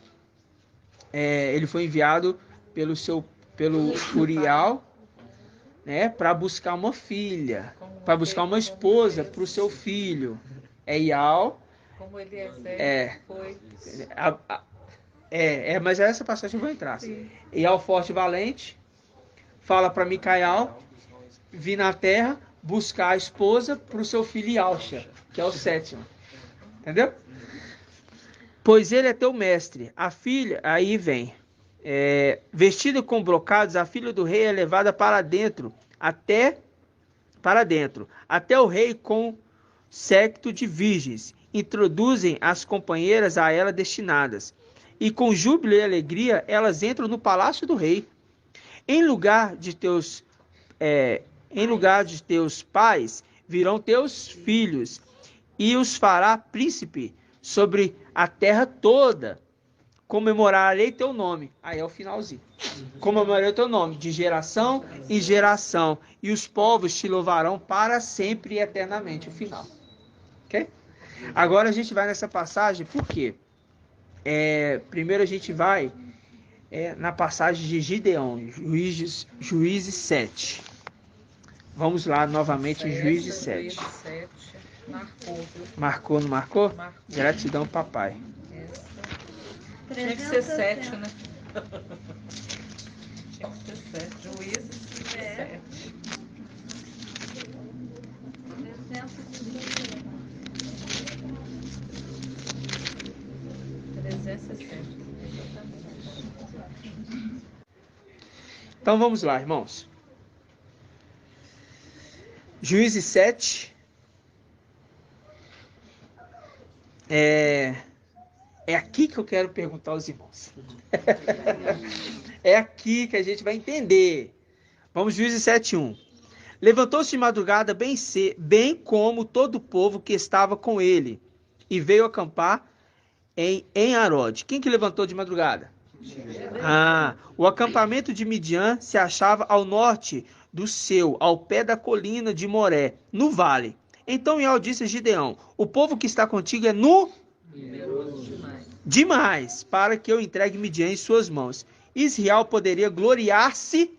A: Uriel, né? Para buscar uma filha, para buscar uma esposa para o seu filho. Ial.
G: Como ele foi.
A: Mas essa passagem eu vou entrar. Ial forte e valente fala para Micael vir na terra buscar a esposa para o seu filho Alcha, que é o sétimo. Entendeu? Pois ele é teu mestre. A filha, aí vem, vestida com brocados, a filha do rei é levada para dentro, até o rei com séquito de virgens. Introduzem as companheiras a ela destinadas. E com júbilo e alegria, elas entram no palácio do rei. Em lugar de teus pais, virão teus filhos, e os fará príncipe sobre a terra toda. Comemorarei teu nome. Aí é o finalzinho. Comemorarei teu nome, de geração em geração, e os povos te louvarão para sempre e eternamente. O final. Ok? Agora a gente vai nessa passagem, por quê? Primeiro a gente vai na passagem de Gideão, Juízes 7. Vamos lá novamente em Juízes 7. Marcou, não marcou? Gratidão, papai.
G: Tinha que ser 7, né? Tinha que ser 7. Juízes 7. 360.
A: Então vamos lá, irmãos. Juízes 7. É aqui que eu quero perguntar aos irmãos. É aqui que a gente vai entender. Vamos, Juízes 7:1. Levantou-se de madrugada bem como todo o povo que estava com ele, e veio acampar em Arode. Quem que levantou de madrugada? O acampamento de Midian se achava ao norte do seu, ao pé da colina de Moré, no vale. Então Ial disse a Gideão: o povo que está contigo é numeroso demais para que eu entregue Midian em suas mãos. Israel poderia gloriar-se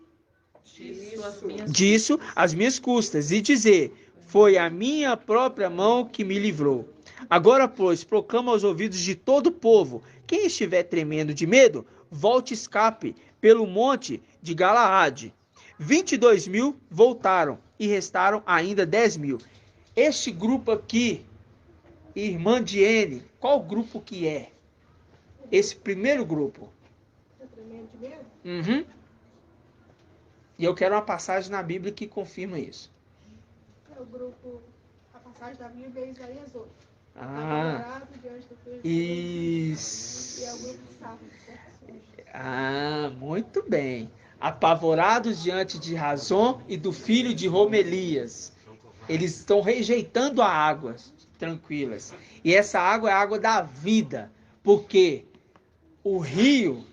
A: disso às minhas custas e dizer: foi a minha própria mão que me livrou. Agora, pois, proclama aos ouvidos de todo o povo: quem estiver tremendo de medo, volte e escape pelo monte de Galaade. 22.000 voltaram e restaram ainda 10.000. Este grupo aqui, irmã Diene, qual grupo que é? Esse primeiro grupo. Uhum. E eu quero uma passagem na Bíblia que confirma isso.
J: É o grupo, a passagem da Bíblia é Isaías 8.
A: Isso.
J: E é o grupo de Safo.
A: Muito bem. Apavorados diante de Razon e do filho de Romelias. Eles estão rejeitando a água tranquilas. E essa água é a água da vida. Porque o rio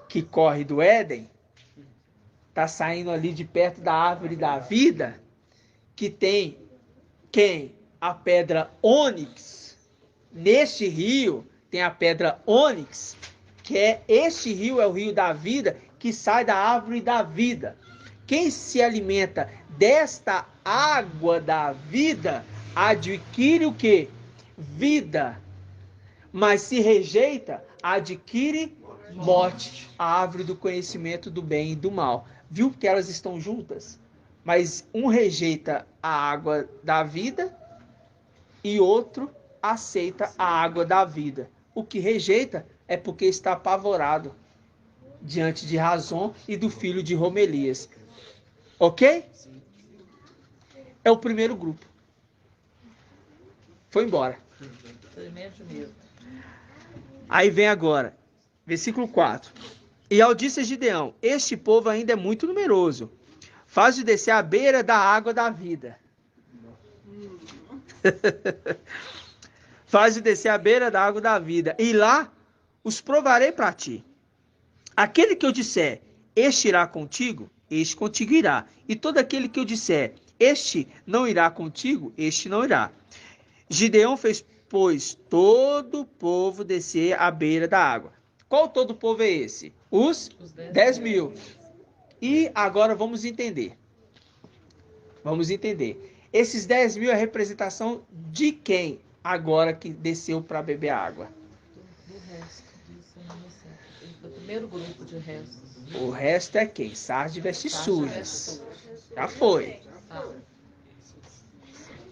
A: que corre do Éden está saindo ali de perto da árvore da vida, que tem quem? A pedra ônix. Neste rio tem a pedra ônix, que este rio é o rio da vida, que sai da árvore da vida. Quem se alimenta desta água da vida adquire o quê? Vida. Mas se rejeita, adquire morte. A árvore do conhecimento do bem e do mal. Viu que elas estão juntas? Mas um rejeita a água da vida e outro aceita a água da vida. O que rejeita é porque está apavorado diante de Razon e do filho de Romelias. Ok? É o primeiro grupo. Foi embora.
G: Tremendo mesmo.
A: Aí vem agora, versículo 4. E ao disse Gideão, este povo ainda é muito numeroso. Faz-o descer à beira da água da vida. Faz-o descer à beira da água da vida. E lá os provarei para ti. Aquele que eu disser, este irá contigo, este contigo irá. E todo aquele que eu disser, este não irá contigo, este não irá. Gideão fez, pois, todo o povo descer à beira da água. Qual todo o povo é esse? Os 10 mil. E agora vamos entender. Vamos entender. Esses 10 mil é a representação de quem agora que desceu para beber água?
G: Do resto. O primeiro grupo de restos.
A: O resto é quem? Sardes vestes sujas. Já foi.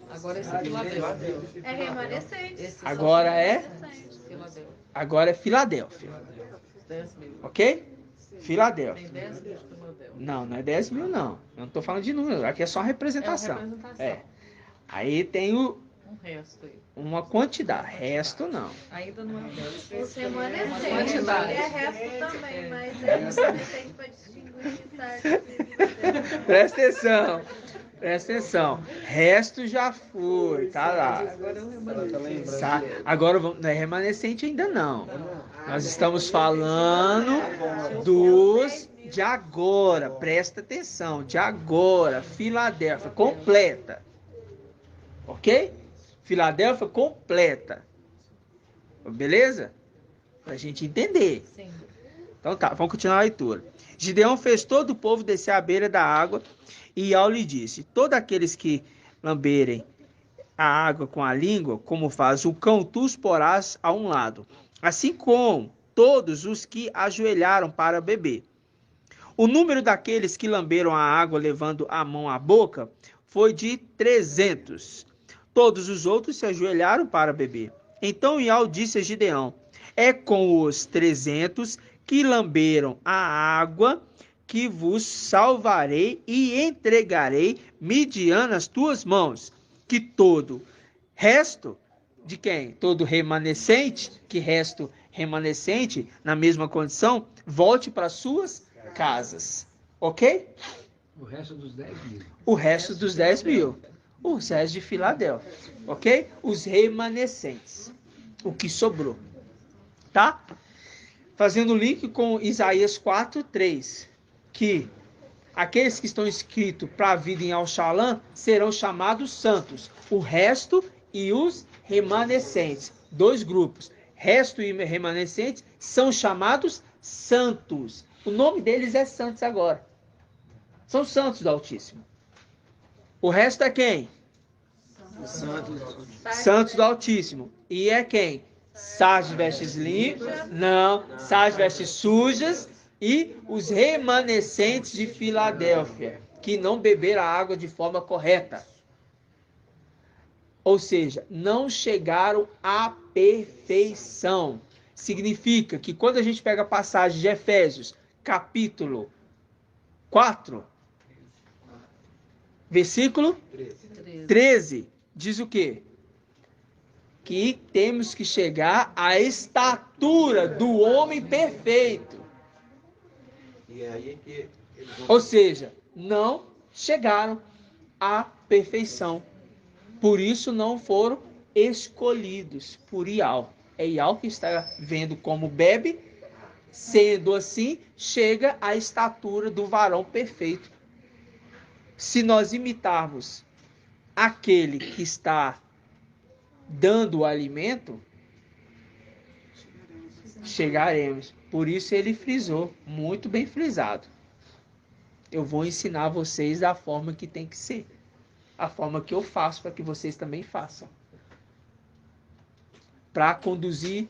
G: Agora esse é Filadélfia.
C: É remanescente.
A: Agora é?
G: Filadélfia.
A: Agora é Filadélfia.
G: 10 mil.
A: Ok?
G: Tem
A: Filadélfia.
G: 10 mil de Filadélfia.
A: Não, não é 10 mil, não. Eu não estou falando de número. Aqui é só uma representação.
G: É uma representação.
A: É. Aí tem
G: Um resto aí.
A: uma quantidade. Resto, não.
G: Ainda não é 10.
C: Os remanescentes.
G: Quantidade.
C: É resto também, mas é remanescente para distinguir de tarde.
A: Presta atenção. Presta atenção. Resto já foi. Tá lá.
G: Agora é o remanescente.
A: Tá? Agora não é remanescente ainda não. Nós estamos falando dos de agora. Presta atenção. De agora. Filadélfia completa. Ok? Filadélfia completa. Beleza? Pra gente entender.
G: Sim.
A: Então tá, vamos continuar a leitura. Gideão fez todo o povo descer à beira da água, e Iau lhe disse, todos aqueles que lamberem a água com a língua, como faz o cão, tu os porás a um lado, assim como todos os que ajoelharam para beber. O número daqueles que lamberam a água levando a mão à boca foi de 300. Todos os outros se ajoelharam para beber. Então Iau disse a Gideão, é com os 300 que lamberam a água que vos salvarei e entregarei Midian nas tuas mãos. Que todo resto de quem? Todo remanescente, que resto remanescente, na mesma condição, volte para suas casas. Ok?
K: O resto dos 10 mil.
A: O resto dos 10 mil. Os restos de Filadélfia. Ok? Os remanescentes. O que sobrou. Tá? Fazendo link com Isaías 4:3, que aqueles que estão inscritos para a vida em Al-Shalom serão chamados santos. O resto e os remanescentes. Dois grupos. Resto e remanescentes são chamados santos. O nome deles é santos agora. São santos do Altíssimo. O resto é quem? Santos do Altíssimo. E é quem? Sardes vestes limpas, não, sardes vestes sujas e os remanescentes de Filadélfia, que não beberam a água de forma correta. Ou seja, não chegaram à perfeição. Significa que quando a gente pega a passagem de Efésios, capítulo 4, versículo 13, diz o quê? Que temos que chegar à estatura do homem perfeito.
D: E é aí que eles vão...
A: Ou seja, não chegaram à perfeição. Por isso não foram escolhidos por Iau. É Iau que está vendo como bebe. Sendo assim, chega à estatura do varão perfeito. Se nós imitarmos aquele que está dando o alimento, chegaremos. Por isso ele frisou, muito bem frisado. Eu vou ensinar vocês da forma que tem que ser. A forma que eu faço para que vocês também façam. Para conduzir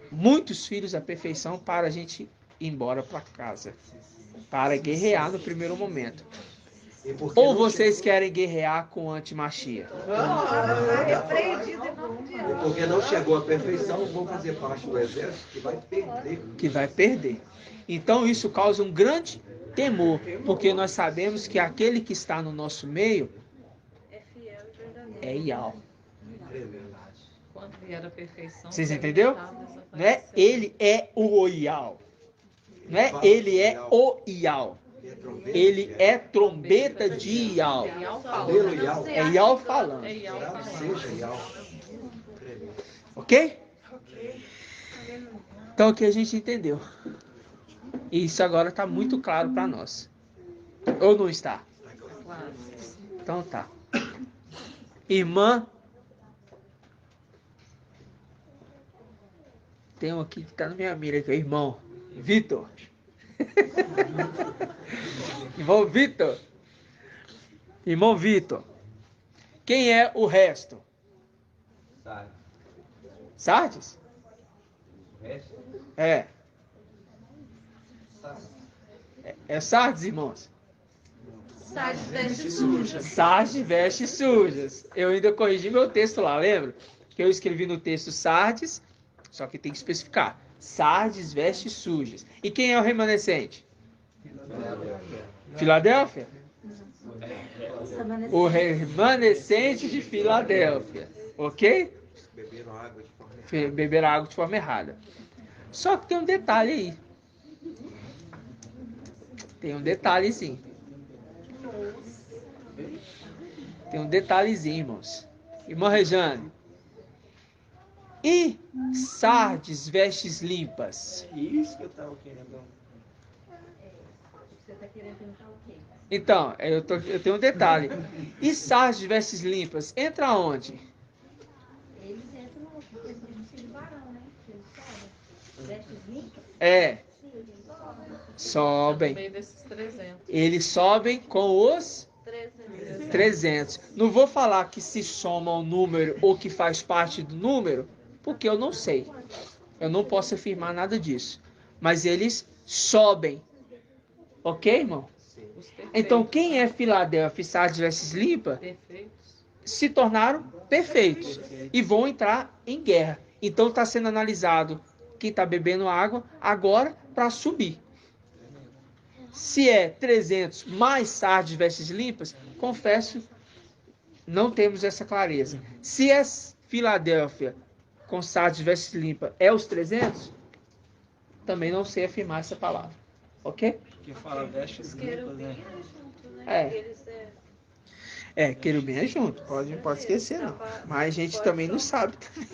A: muitos filhos à perfeição para a gente ir embora para casa. Para guerrear no primeiro momento. Ou vocês querem guerrear com antimachia?
D: E porque não chegou à perfeição, vão fazer parte do exército que vai perder.
A: Então isso causa um grande temor, porque nós sabemos que aquele que está no nosso meio é Yal.
G: Quando vier a perfeição.
A: Vocês entenderam? Não é ele é o Yal. Não é ele é o Yal. Ele é trombeta de Yal. É Yal falando. Ok? Então aqui a gente entendeu. E isso agora está muito claro para nós. Ou não está? Então tá. Irmã. Tem um aqui que está na minha mira, que é o irmão Vitor. Irmão Vitor. Irmão Vitor. Quem é o resto? Sardes? É. É Sardes, irmãos?
C: Sardes veste sujas.
A: Sardes veste sujas. Eu ainda corrigi meu texto lá, lembra? Que eu escrevi no texto Sardes, só que tem que especificar. Sardes veste sujas. E quem é o remanescente? Filadélfia? O remanescente de Filadélfia. Ok? Beberam água de forma errada. Só que tem um detalhe aí. Tem um detalhezinho. Tem um detalhezinho, irmãos. Irmã Rejane. E Sardes vestes limpas?
F: Isso que eu estava querendo.
I: Você está querendo perguntar o quê?
A: Então, eu tenho um detalhe. E Sardes vestes limpas, entra onde?
I: Eles entram no filho varão, né? Eles sobem. Vestes limpas?
A: É.
I: Sim, eles
A: Sobem.
G: No meio desses 300.
A: Eles sobem com os 300. Não vou falar que se soma ao número ou que faz parte do número, porque eu não sei. Eu não posso afirmar nada disso. Mas eles sobem. Ok, irmão? Então, quem é Filadélfia e Sardes vestes limpas se tornaram perfeitos e vão entrar em guerra. Então, está sendo analisado quem está bebendo água agora para subir. Se é 300 mais Sardes vestes limpas, confesso, não temos essa clareza. Se é Filadélfia com Sardes vestes limpas é os 300, também não sei afirmar essa palavra. Ok?
F: Que fala vestes limpas, né?
A: Querubim é junto, pode esquecer não. Mas a gente também não sabe também.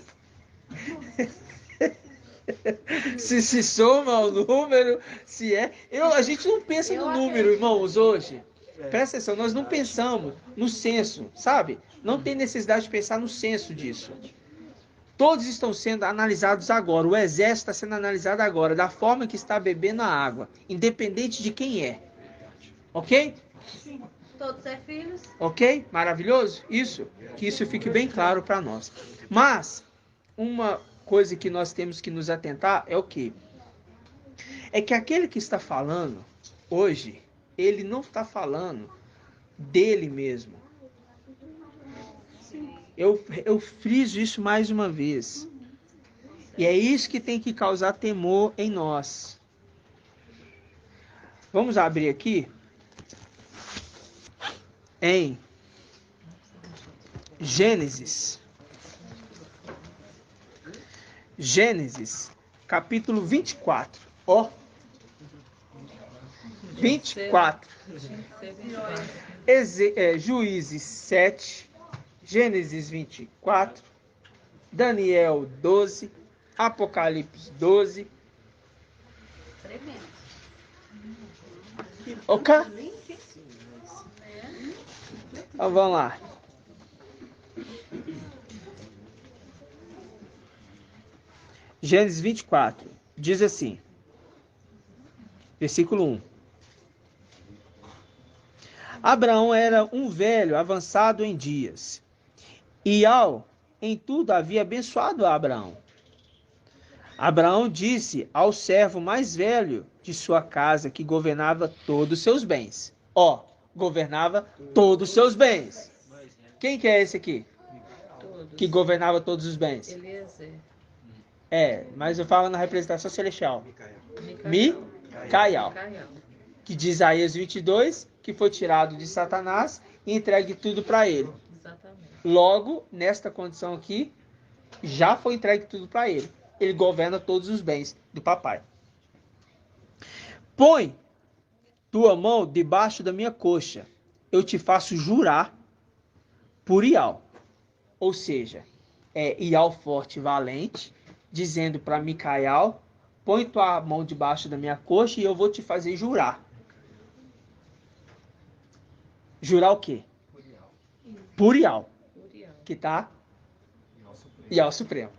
A: Se soma ao número, se é. A gente não pensa no número, irmãos, hoje. Presta atenção, nós não pensamos no censo, sabe? Não tem necessidade de pensar no censo disso. Todos estão sendo analisados agora. O exército está sendo analisado agora, da forma que está bebendo a água, independente de quem é. Ok?
C: Todos é filhos.
A: Ok? Maravilhoso? Isso. Que isso fique bem claro para nós. Mas, uma coisa que nós temos que nos atentar é o quê? É que aquele que está falando hoje, ele não está falando dele mesmo. Eu friso isso mais uma vez. E é isso que tem que causar temor em nós. Vamos abrir aqui em Gênesis. Gênesis, capítulo 24. Ó. 24. Juízes 7. Gênesis 24. Daniel 12. Apocalipse 12. Ok? Então vamos lá. Gênesis 24 diz assim, versículo 1. Abraão era um velho avançado em dias, e em tudo havia abençoado a Abraão. Abraão disse ao servo mais velho de sua casa, que governava todos os seus bens. Governava todos os seus bens. Quem que é esse aqui? Que governava todos os bens?
G: Eliezer.
A: Mas eu falo na representação celestial. Micael. Que diz Isaías 22, que foi tirado de Satanás e entregue tudo para ele.
G: Exatamente.
A: Logo, nesta condição aqui, já foi entregue tudo para ele. Ele governa todos os bens do papai. Põe tua mão debaixo da minha coxa. Eu te faço jurar por Ial. Ou seja, é Ial forte e valente, dizendo para Micael, põe tua mão debaixo da minha coxa e eu vou te fazer jurar. Jurar o quê? Por Ial. Que tá? Ial Supremo.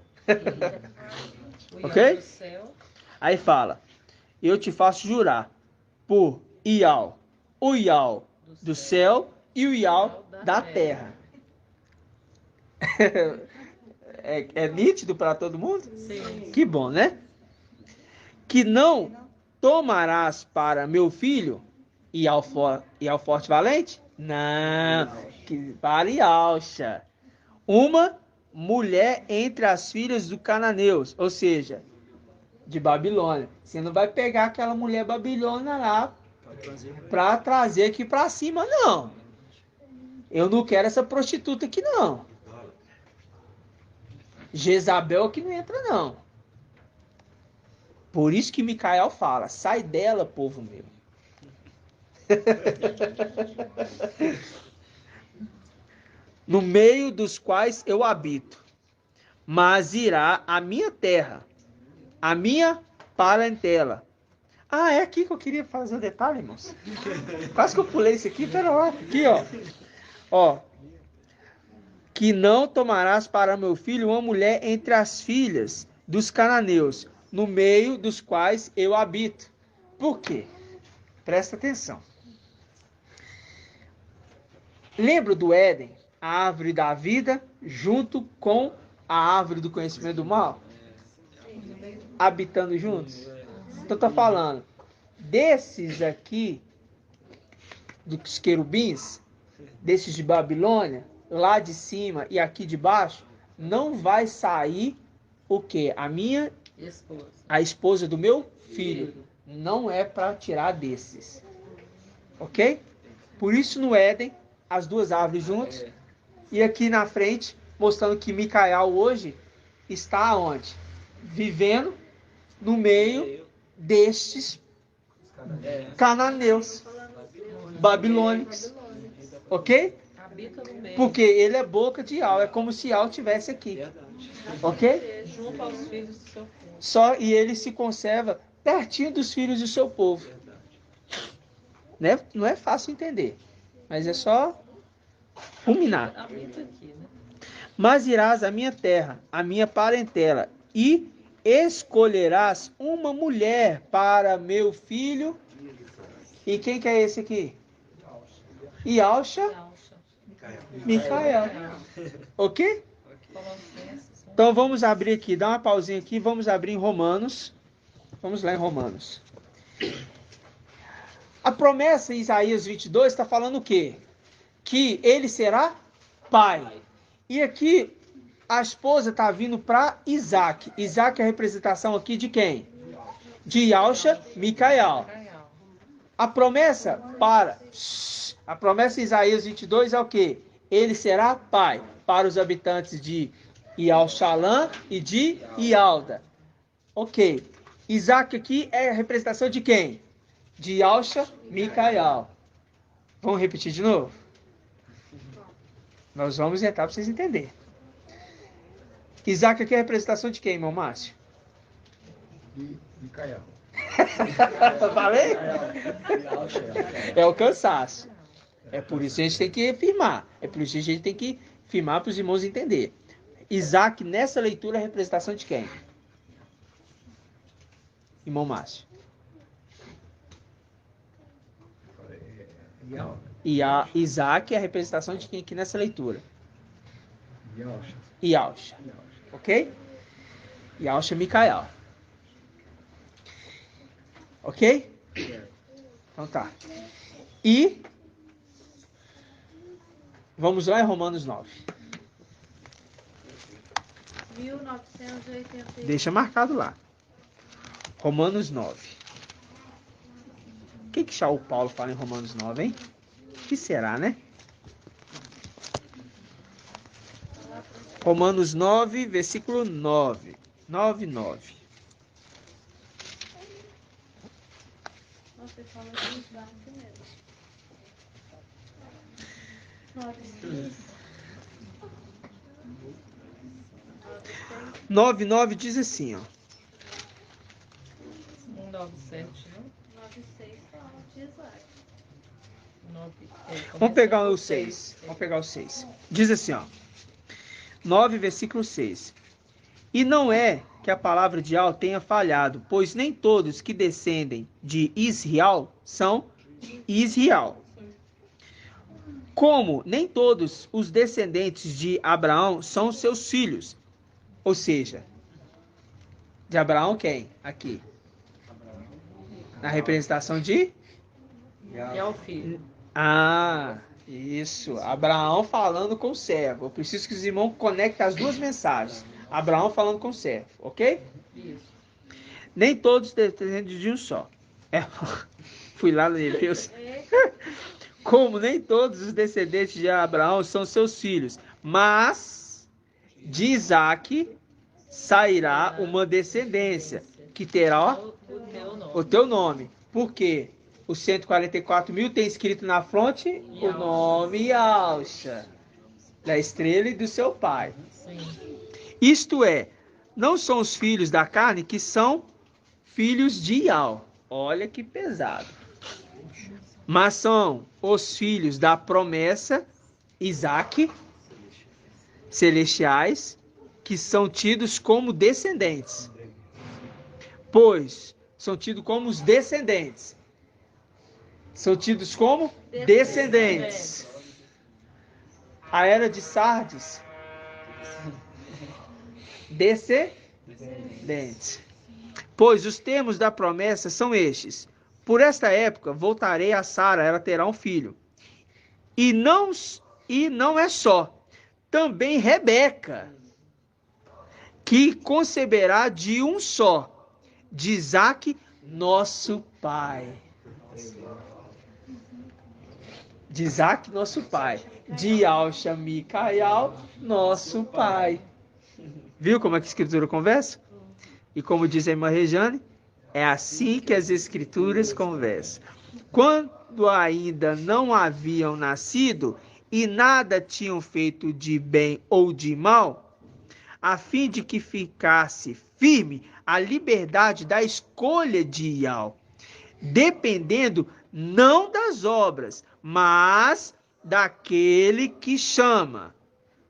A: Ok? Aí fala, eu te faço jurar por Ial, o Ial do céu e o Ial da terra. É nítido para todo mundo? Sim. Que bom, né? Que não tomarás para meu filho Ial forte valente? Não. Que para Ialcha. Uma mulher entre as filhas do cananeus, ou seja, de Babilônia. Você não vai pegar aquela mulher babilônia lá para trazer aqui para cima, não. Eu não quero essa prostituta aqui, não. Jezabel aqui não entra, não. Por isso que Micael fala, sai dela, povo meu. No meio dos quais eu habito, mas irá a minha terra, a minha parentela. Ah, é aqui que eu queria fazer um detalhe, irmãos. Quase que eu pulei isso aqui, pera lá. Aqui, ó. Ó. Que não tomarás para meu filho uma mulher entre as filhas dos cananeus, no meio dos quais eu habito. Por quê? Presta atenção. Lembra do Éden? A árvore da vida junto com a árvore do conhecimento do mal? Habitando juntos? Então tá falando, desses aqui, dos querubins, desses de Babilônia, lá de cima e aqui de baixo, não vai sair o quê? A minha esposa. A esposa do meu filho. Não é para tirar desses. Ok? Por isso no Éden, as duas árvores juntas. E aqui na frente, mostrando que Micael hoje está onde? Vivendo no meio destes cananeus, babilônicos. Ok? Porque ele é boca de Ial. É como se Ial estivesse aqui. Ok?
G: Junto aos filhos do seu povo.
A: Só, e ele se conserva pertinho dos filhos do seu povo. Né? Não é fácil entender. Mas é só ruminar. Mas irás à minha terra, à minha parentela, e escolherás uma mulher para meu filho. E quem que é esse aqui? Ialcha. Micael. Ok? Então vamos abrir aqui, dá uma pausinha aqui, vamos abrir em Romanos. Vamos lá em Romanos. A promessa em Isaías 22 está falando o quê? Que ele será pai. E aqui a esposa está vindo para Isaac. Isaac é a representação aqui de quem? De Ialcha, Micael. A promessa em Isaías 22 é o quê? Ele será pai para os habitantes de Ial-Shalã e de Ialda. Ok. Isaac aqui é a representação de quem? De Ialcha, Micael. Vamos repetir de novo? Nós vamos entrar para vocês entenderem. Isaac aqui é a representação de quem, irmão Márcio?
K: De Micael.
A: Falei? É o cansaço. É por isso que a gente tem que firmar. É por isso que a gente tem que firmar para os irmãos entenderem. Isaac, nessa leitura, é a representação de quem? Irmão Márcio. Isaac é a representação de quem aqui nessa leitura? Ialcha. Ok? Ialcha Micael. Ok? Então tá. E vamos lá em Romanos 9.
C: 1980.
A: Deixa marcado lá. Romanos 9. O que Shaul Paulo fala em Romanos 9, hein? O que será, né? Romanos 9, versículo 9. 9.
C: Você fala de Isaac mesmo.
A: 9 diz assim, ó.
G: 197, não?
C: 9,6 fala de Isaac.
A: Vamos pegar o 6. Vamos pegar o 6. Diz assim, ó. 9, versículo 6. E não é que a palavra de Yahweh tenha falhado, pois nem todos que descendem de Israel são Israel. Como nem todos os descendentes de Abraão são seus filhos. Ou seja, de Abraão quem? Aqui. Na representação de?
G: É o filho.
A: Ah, isso. Abraão falando com o servo. Eu preciso que os irmãos conectem as duas mensagens. Abraão falando com o servo, ok?
G: Isso.
A: Nem todos descendem de um só. Fui lá no Hebreus. Como nem todos os descendentes de Abraão são seus filhos, mas de Isaac sairá uma descendência que terá o teu nome. Por quê? Os 144.000 tem escrito na fronte o nome Yahshua, da estrela e do seu pai.
G: Sim.
A: Isto é, não são os filhos da carne que são filhos de Yahweh. Olha que pesado. Mas são os filhos da promessa, Isaac, celestiais, que são tidos como descendentes. Pois são tidos como os descendentes. São tidos como descendentes. A era de Sardes. Descendentes. Pois os termos da promessa são estes. Por esta época voltarei a Sara, ela terá um filho. E não é só. Também Rebeca, que conceberá de um só, de Isaac, nosso pai. De Isaac, nosso pai. De Yahshua Micael, nosso pai. Viu como é que a escritura conversa? E como diz a irmã Rejane, é assim que as escrituras conversam. Quando ainda não haviam nascido e nada tinham feito de bem ou de mal, a fim de que ficasse firme a liberdade da escolha de Yahweh, dependendo não das obras, mas daquele que chama.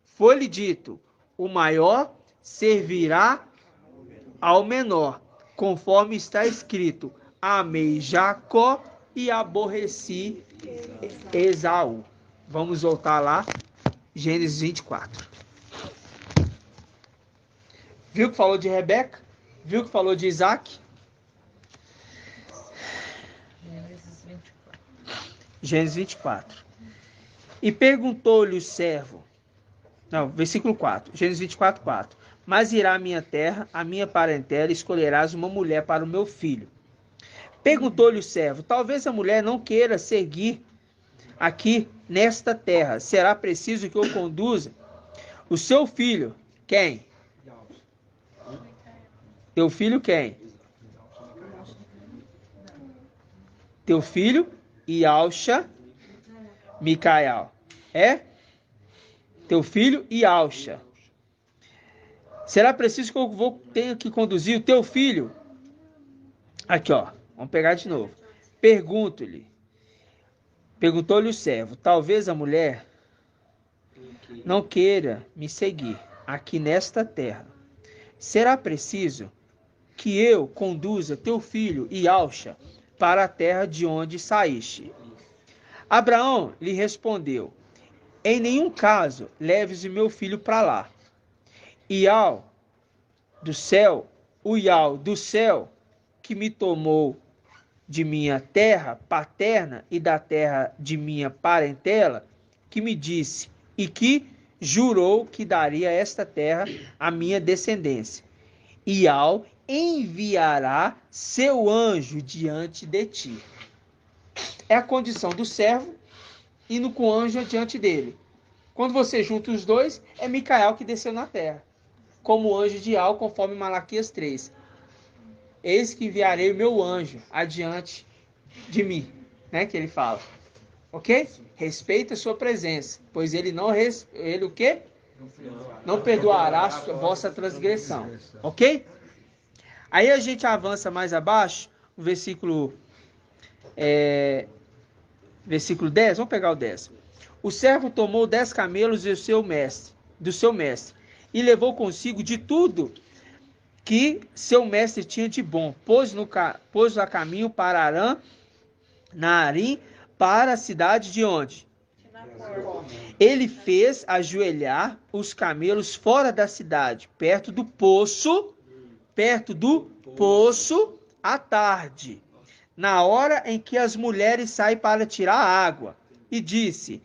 A: Foi-lhe dito, o maior servirá ao menor, conforme está escrito, amei Jacó e aborreci Esaú. Vamos voltar lá, Gênesis 24. Viu que falou de Rebeca? Viu que falou de Isaac? Gênesis 24. E perguntou-lhe o servo, versículo 4, Gênesis 24, 4. Mas irá à minha terra, à minha parentela, escolherás uma mulher para o meu filho. Perguntou-lhe o servo, talvez a mulher não queira seguir aqui nesta terra. Será preciso que eu conduza o seu filho. Quem? Teu filho quem? Teu filho Yahshua Micael. É? Teu filho Yahshua. Será preciso que eu tenha que conduzir o teu filho? Aqui, ó. Vamos pegar de novo. Perguntou-lhe o servo, talvez a mulher não queira me seguir aqui nesta terra. Será preciso que eu conduza teu filho Yahshua para a terra de onde saíste. Abraão lhe respondeu, em nenhum caso leves o meu filho para lá. Yahweh do céu, o Yahweh do céu, que me tomou de minha terra paterna e da terra de minha parentela, que me disse e que jurou que daria esta terra à minha descendência. Yahweh enviará seu anjo diante de ti. É a condição do servo indo com o anjo diante dele. Quando você junta os dois, é Micael que desceu na terra, como anjo de Al, conforme Malaquias 3. Eis que enviarei o meu anjo adiante de mim, né, que ele fala. Ok? Respeita a sua presença, pois ele ele o quê? Não perdoará a vossa transgressão. Ok? Aí a gente avança mais abaixo, o versículo 10, vamos pegar o 10. O servo tomou 10 camelos do seu mestre, e levou consigo de tudo que seu mestre tinha de bom. Pôs a caminho para Arã, Naarim, para a cidade de onde? Ele fez ajoelhar os camelos fora da cidade, perto do poço, à tarde, na hora em que as mulheres saem para tirar água, e disse: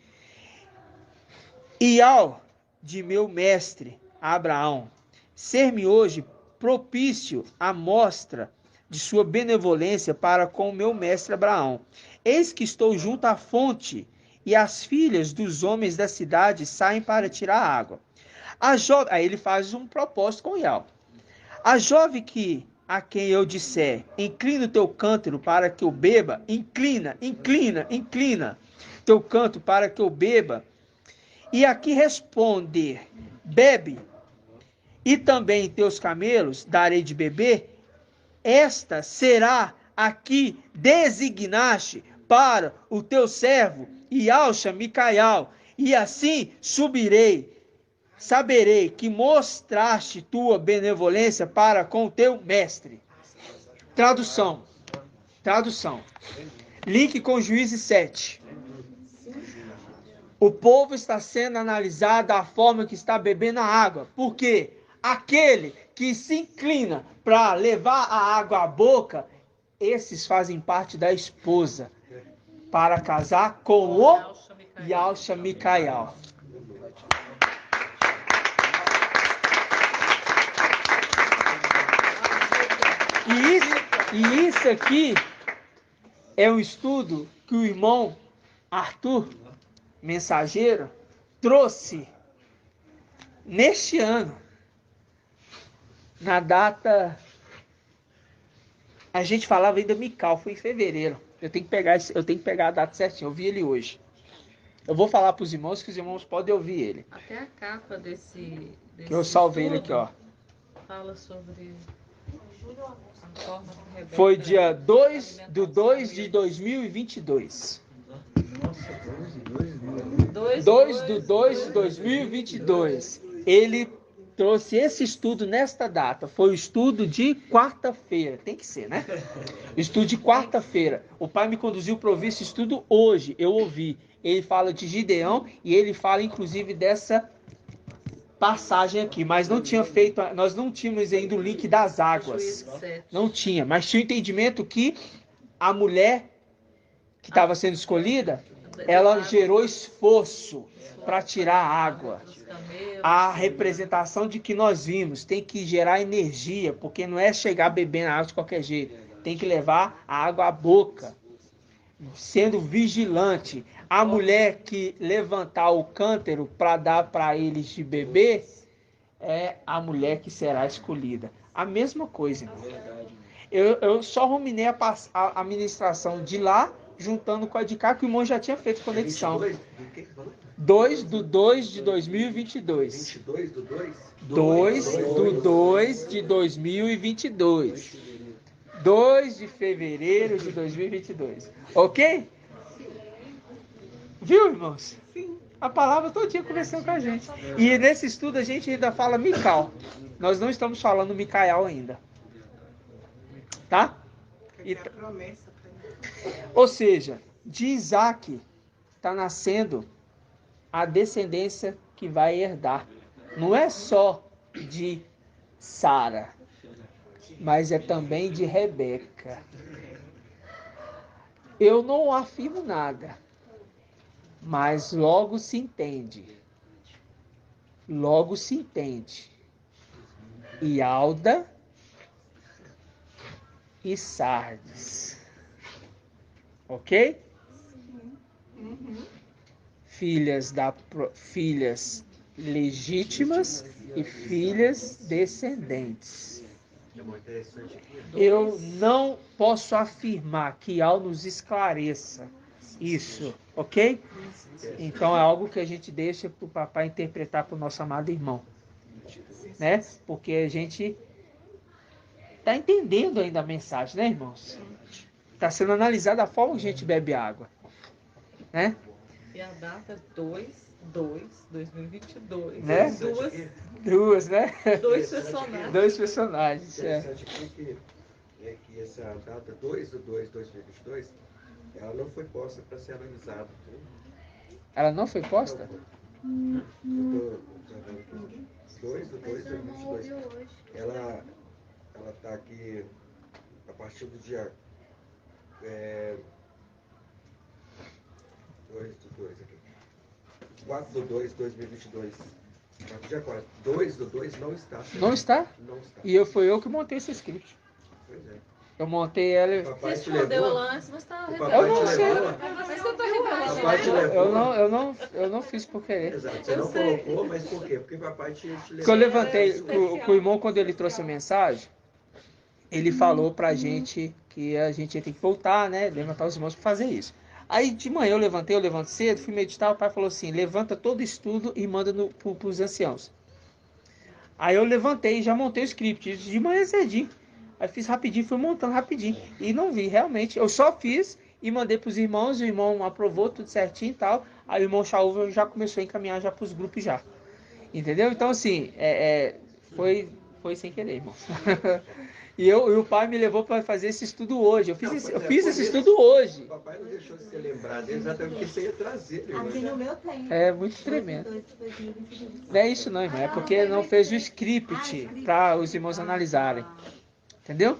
A: Ial de meu mestre Abraão, ser-me hoje propício à mostra de sua benevolência para com o meu mestre Abraão. Eis que estou junto à fonte, e as filhas dos homens da cidade saem para tirar água. Aí ele faz um propósito com Ial. A jovem a quem eu disser, inclina o teu cântaro para que eu beba, inclina teu canto para que eu beba, e aqui responder, bebe, e também teus camelos darei de beber, esta será a que designaste para o teu servo, Ialcha Micael, e assim subirei, saberei que mostraste tua benevolência para com o teu mestre. Tradução. Link com Juízes 7. O povo está sendo analisado da forma que está bebendo a água. Por quê? Aquele que se inclina para levar a água à boca, esses fazem parte da esposa, para casar com o Ialcha Micael. E isso aqui é um estudo que o irmão Arthur, mensageiro, trouxe neste ano, na data, a gente falava ainda Mical, foi em fevereiro. Eu tenho que pegar a data certinha, eu vi ele hoje. Eu vou falar para os irmãos, que os irmãos podem ouvir ele.
G: Até a capa desse
A: eu salvei ele aqui, ó.
G: Fala sobre a forma que Rebeca...
A: Foi dia 2 de 2 de 2022.
G: Nossa,
A: 2 de 2 de 2022. Ele trouxe esse estudo nesta data. Foi o estudo de quarta-feira. Tem que ser, né? Estudo de quarta-feira. O pai me conduziu para ouvir esse estudo hoje. Eu ouvi. Ele fala de Gideão e ele fala, inclusive, dessa passagem aqui. Mas não tinha feito... Nós não tínhamos ainda o link das águas. Não tinha. Mas tinha o entendimento que a mulher que estava sendo escolhida, ela gerou esforço para tirar a água. A representação de que nós vimos tem que gerar energia, porque não é chegar bebendo água de qualquer jeito. Tem que levar a água à boca, sendo vigilante. A mulher que levantar o cântaro para dar para eles de beber é a mulher que será escolhida. A mesma coisa. Eu só ruminei a ministração de lá, juntando com a de cá, que o irmão já tinha feito conexão. 2 de 2 de 2022.
D: 22 do 2?
A: 2 de 2 de 2022. 2 de fevereiro de 2022. Ok? Viu, irmãos?
E: Sim.
A: A palavra todo dia conversando com a gente. E nesse estudo a gente ainda fala Mical. Nós não estamos falando Micael ainda. Tá?
E: E... promessa.
A: Ou seja, de Isaac está nascendo a descendência que vai herdar. Não é só de Sara, mas é também de Rebeca. Eu não afirmo nada, mas logo se entende. Logo se entende. Ialda e Sardes. Ok? filhas legítimas e filhas descendentes. Eu não posso afirmar que Al nos esclareça isso, ok? Então é algo que a gente deixa para o papai interpretar para o nosso amado irmão, né? Porque a gente está entendendo ainda a mensagem, né, irmãos? Está sendo analisada a forma que a gente bebe água, né?
G: E a data 2/2/2022.
A: Né? Duas, né?
G: Dois personagens.
A: Dois personagens.
D: Interessante que essa data 2/2/2022, ela não foi posta para ser analisada.
A: Ela não foi posta?
D: 2/2/2022. Ela está aqui a partir do dia 4/2/2022. Dia 4. 2/2 não está.
A: Não está?
D: Não está.
A: E foi eu que montei esse script.
D: Pois é.
A: Eu montei ela.
D: Papai
G: Você
D: te
G: respondeu
D: levou?
G: ela antes, mas está
D: O
G: revelando.
D: papai
A: Eu não
D: te
A: sei.
D: levou?
G: Mas você está revelando.
D: Papai te levou?
A: Eu não fiz por querer.
D: Exato. Você não colocou, mas por quê? Porque papai te levou.
A: Porque eu levantei, com o irmão, quando ele trouxe a mensagem, ele falou pra gente que a gente ia ter que voltar, né? Levantar os irmãos para fazer isso. Aí de manhã eu levanto cedo, fui meditar, o pai falou assim, levanta todo estudo e manda para os anciãos. Aí eu levantei, já montei o script, de manhã cedinho. Aí fiz rapidinho, fui montando rapidinho. E não vi, realmente. Eu só fiz e mandei para os irmãos, o irmão aprovou tudo certinho e tal. Aí o irmão Shaul já começou a encaminhar já para os grupos já. Entendeu? Então assim, foi sem querer, irmão. E o pai me levou para fazer esse estudo hoje. Eu fiz esse estudo hoje.
D: O papai não deixou de ser lembrado dele, exatamente porque você ia trazer.
I: Aqui no meu tem.
A: É muito tremendo. Não é isso não, irmão. É porque não fez o script para os irmãos analisarem. Entendeu?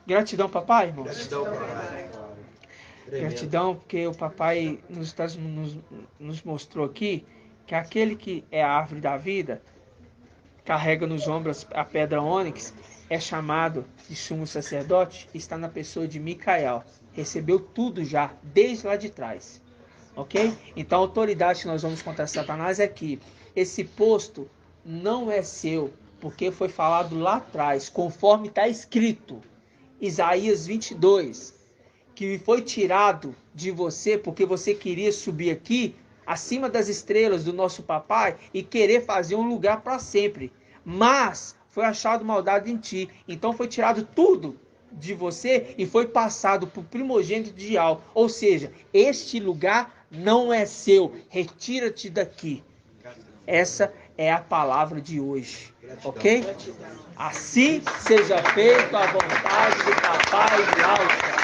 A: Gratidão, papai, irmãos.
D: Gratidão, papai.
A: Gratidão, porque o papai nos mostrou aqui que aquele que é a árvore da vida, carrega nos ombros a pedra ônix, é chamado de sumo sacerdote, está na pessoa de Micael. Recebeu tudo já, desde lá de trás. Ok? Então a autoridade que nós vamos contra Satanás é que esse posto não é seu, porque foi falado lá atrás, conforme está escrito, Isaías 22, que foi tirado de você porque você queria subir aqui, acima das estrelas do nosso papai, e querer fazer um lugar para sempre. Mas foi achado maldade em ti. Então foi tirado tudo de você e foi passado para o primogênito de Al. Ou seja, este lugar não é seu. Retira-te daqui. Essa é a palavra de hoje. Ok? Assim seja feito a vontade do papai Yalcha.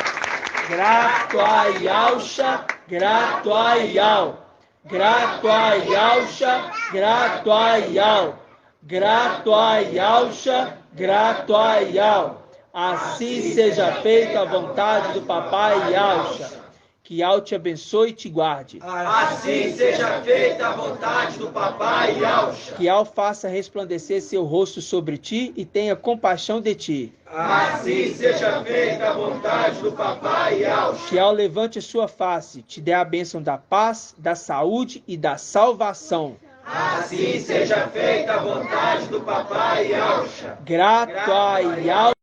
A: Grato a Yalcha, grato a Yal. Grato a Yalcha, grato a Yal. Grato a Yalcha, grato a Yal. Assim seja feita a vontade do papai Yalcha. Que Yal te abençoe e te guarde.
F: Assim seja feita a vontade do papai Yalcha.
A: Que Yal faça resplandecer seu rosto sobre ti e tenha compaixão de ti.
F: Assim seja feita a vontade do papai Yalcha.
A: Que Yal levante sua face, te dê a bênção da paz, da saúde e da salvação.
F: Assim seja feita a vontade do papai Yalcha.
A: Grato a Yal.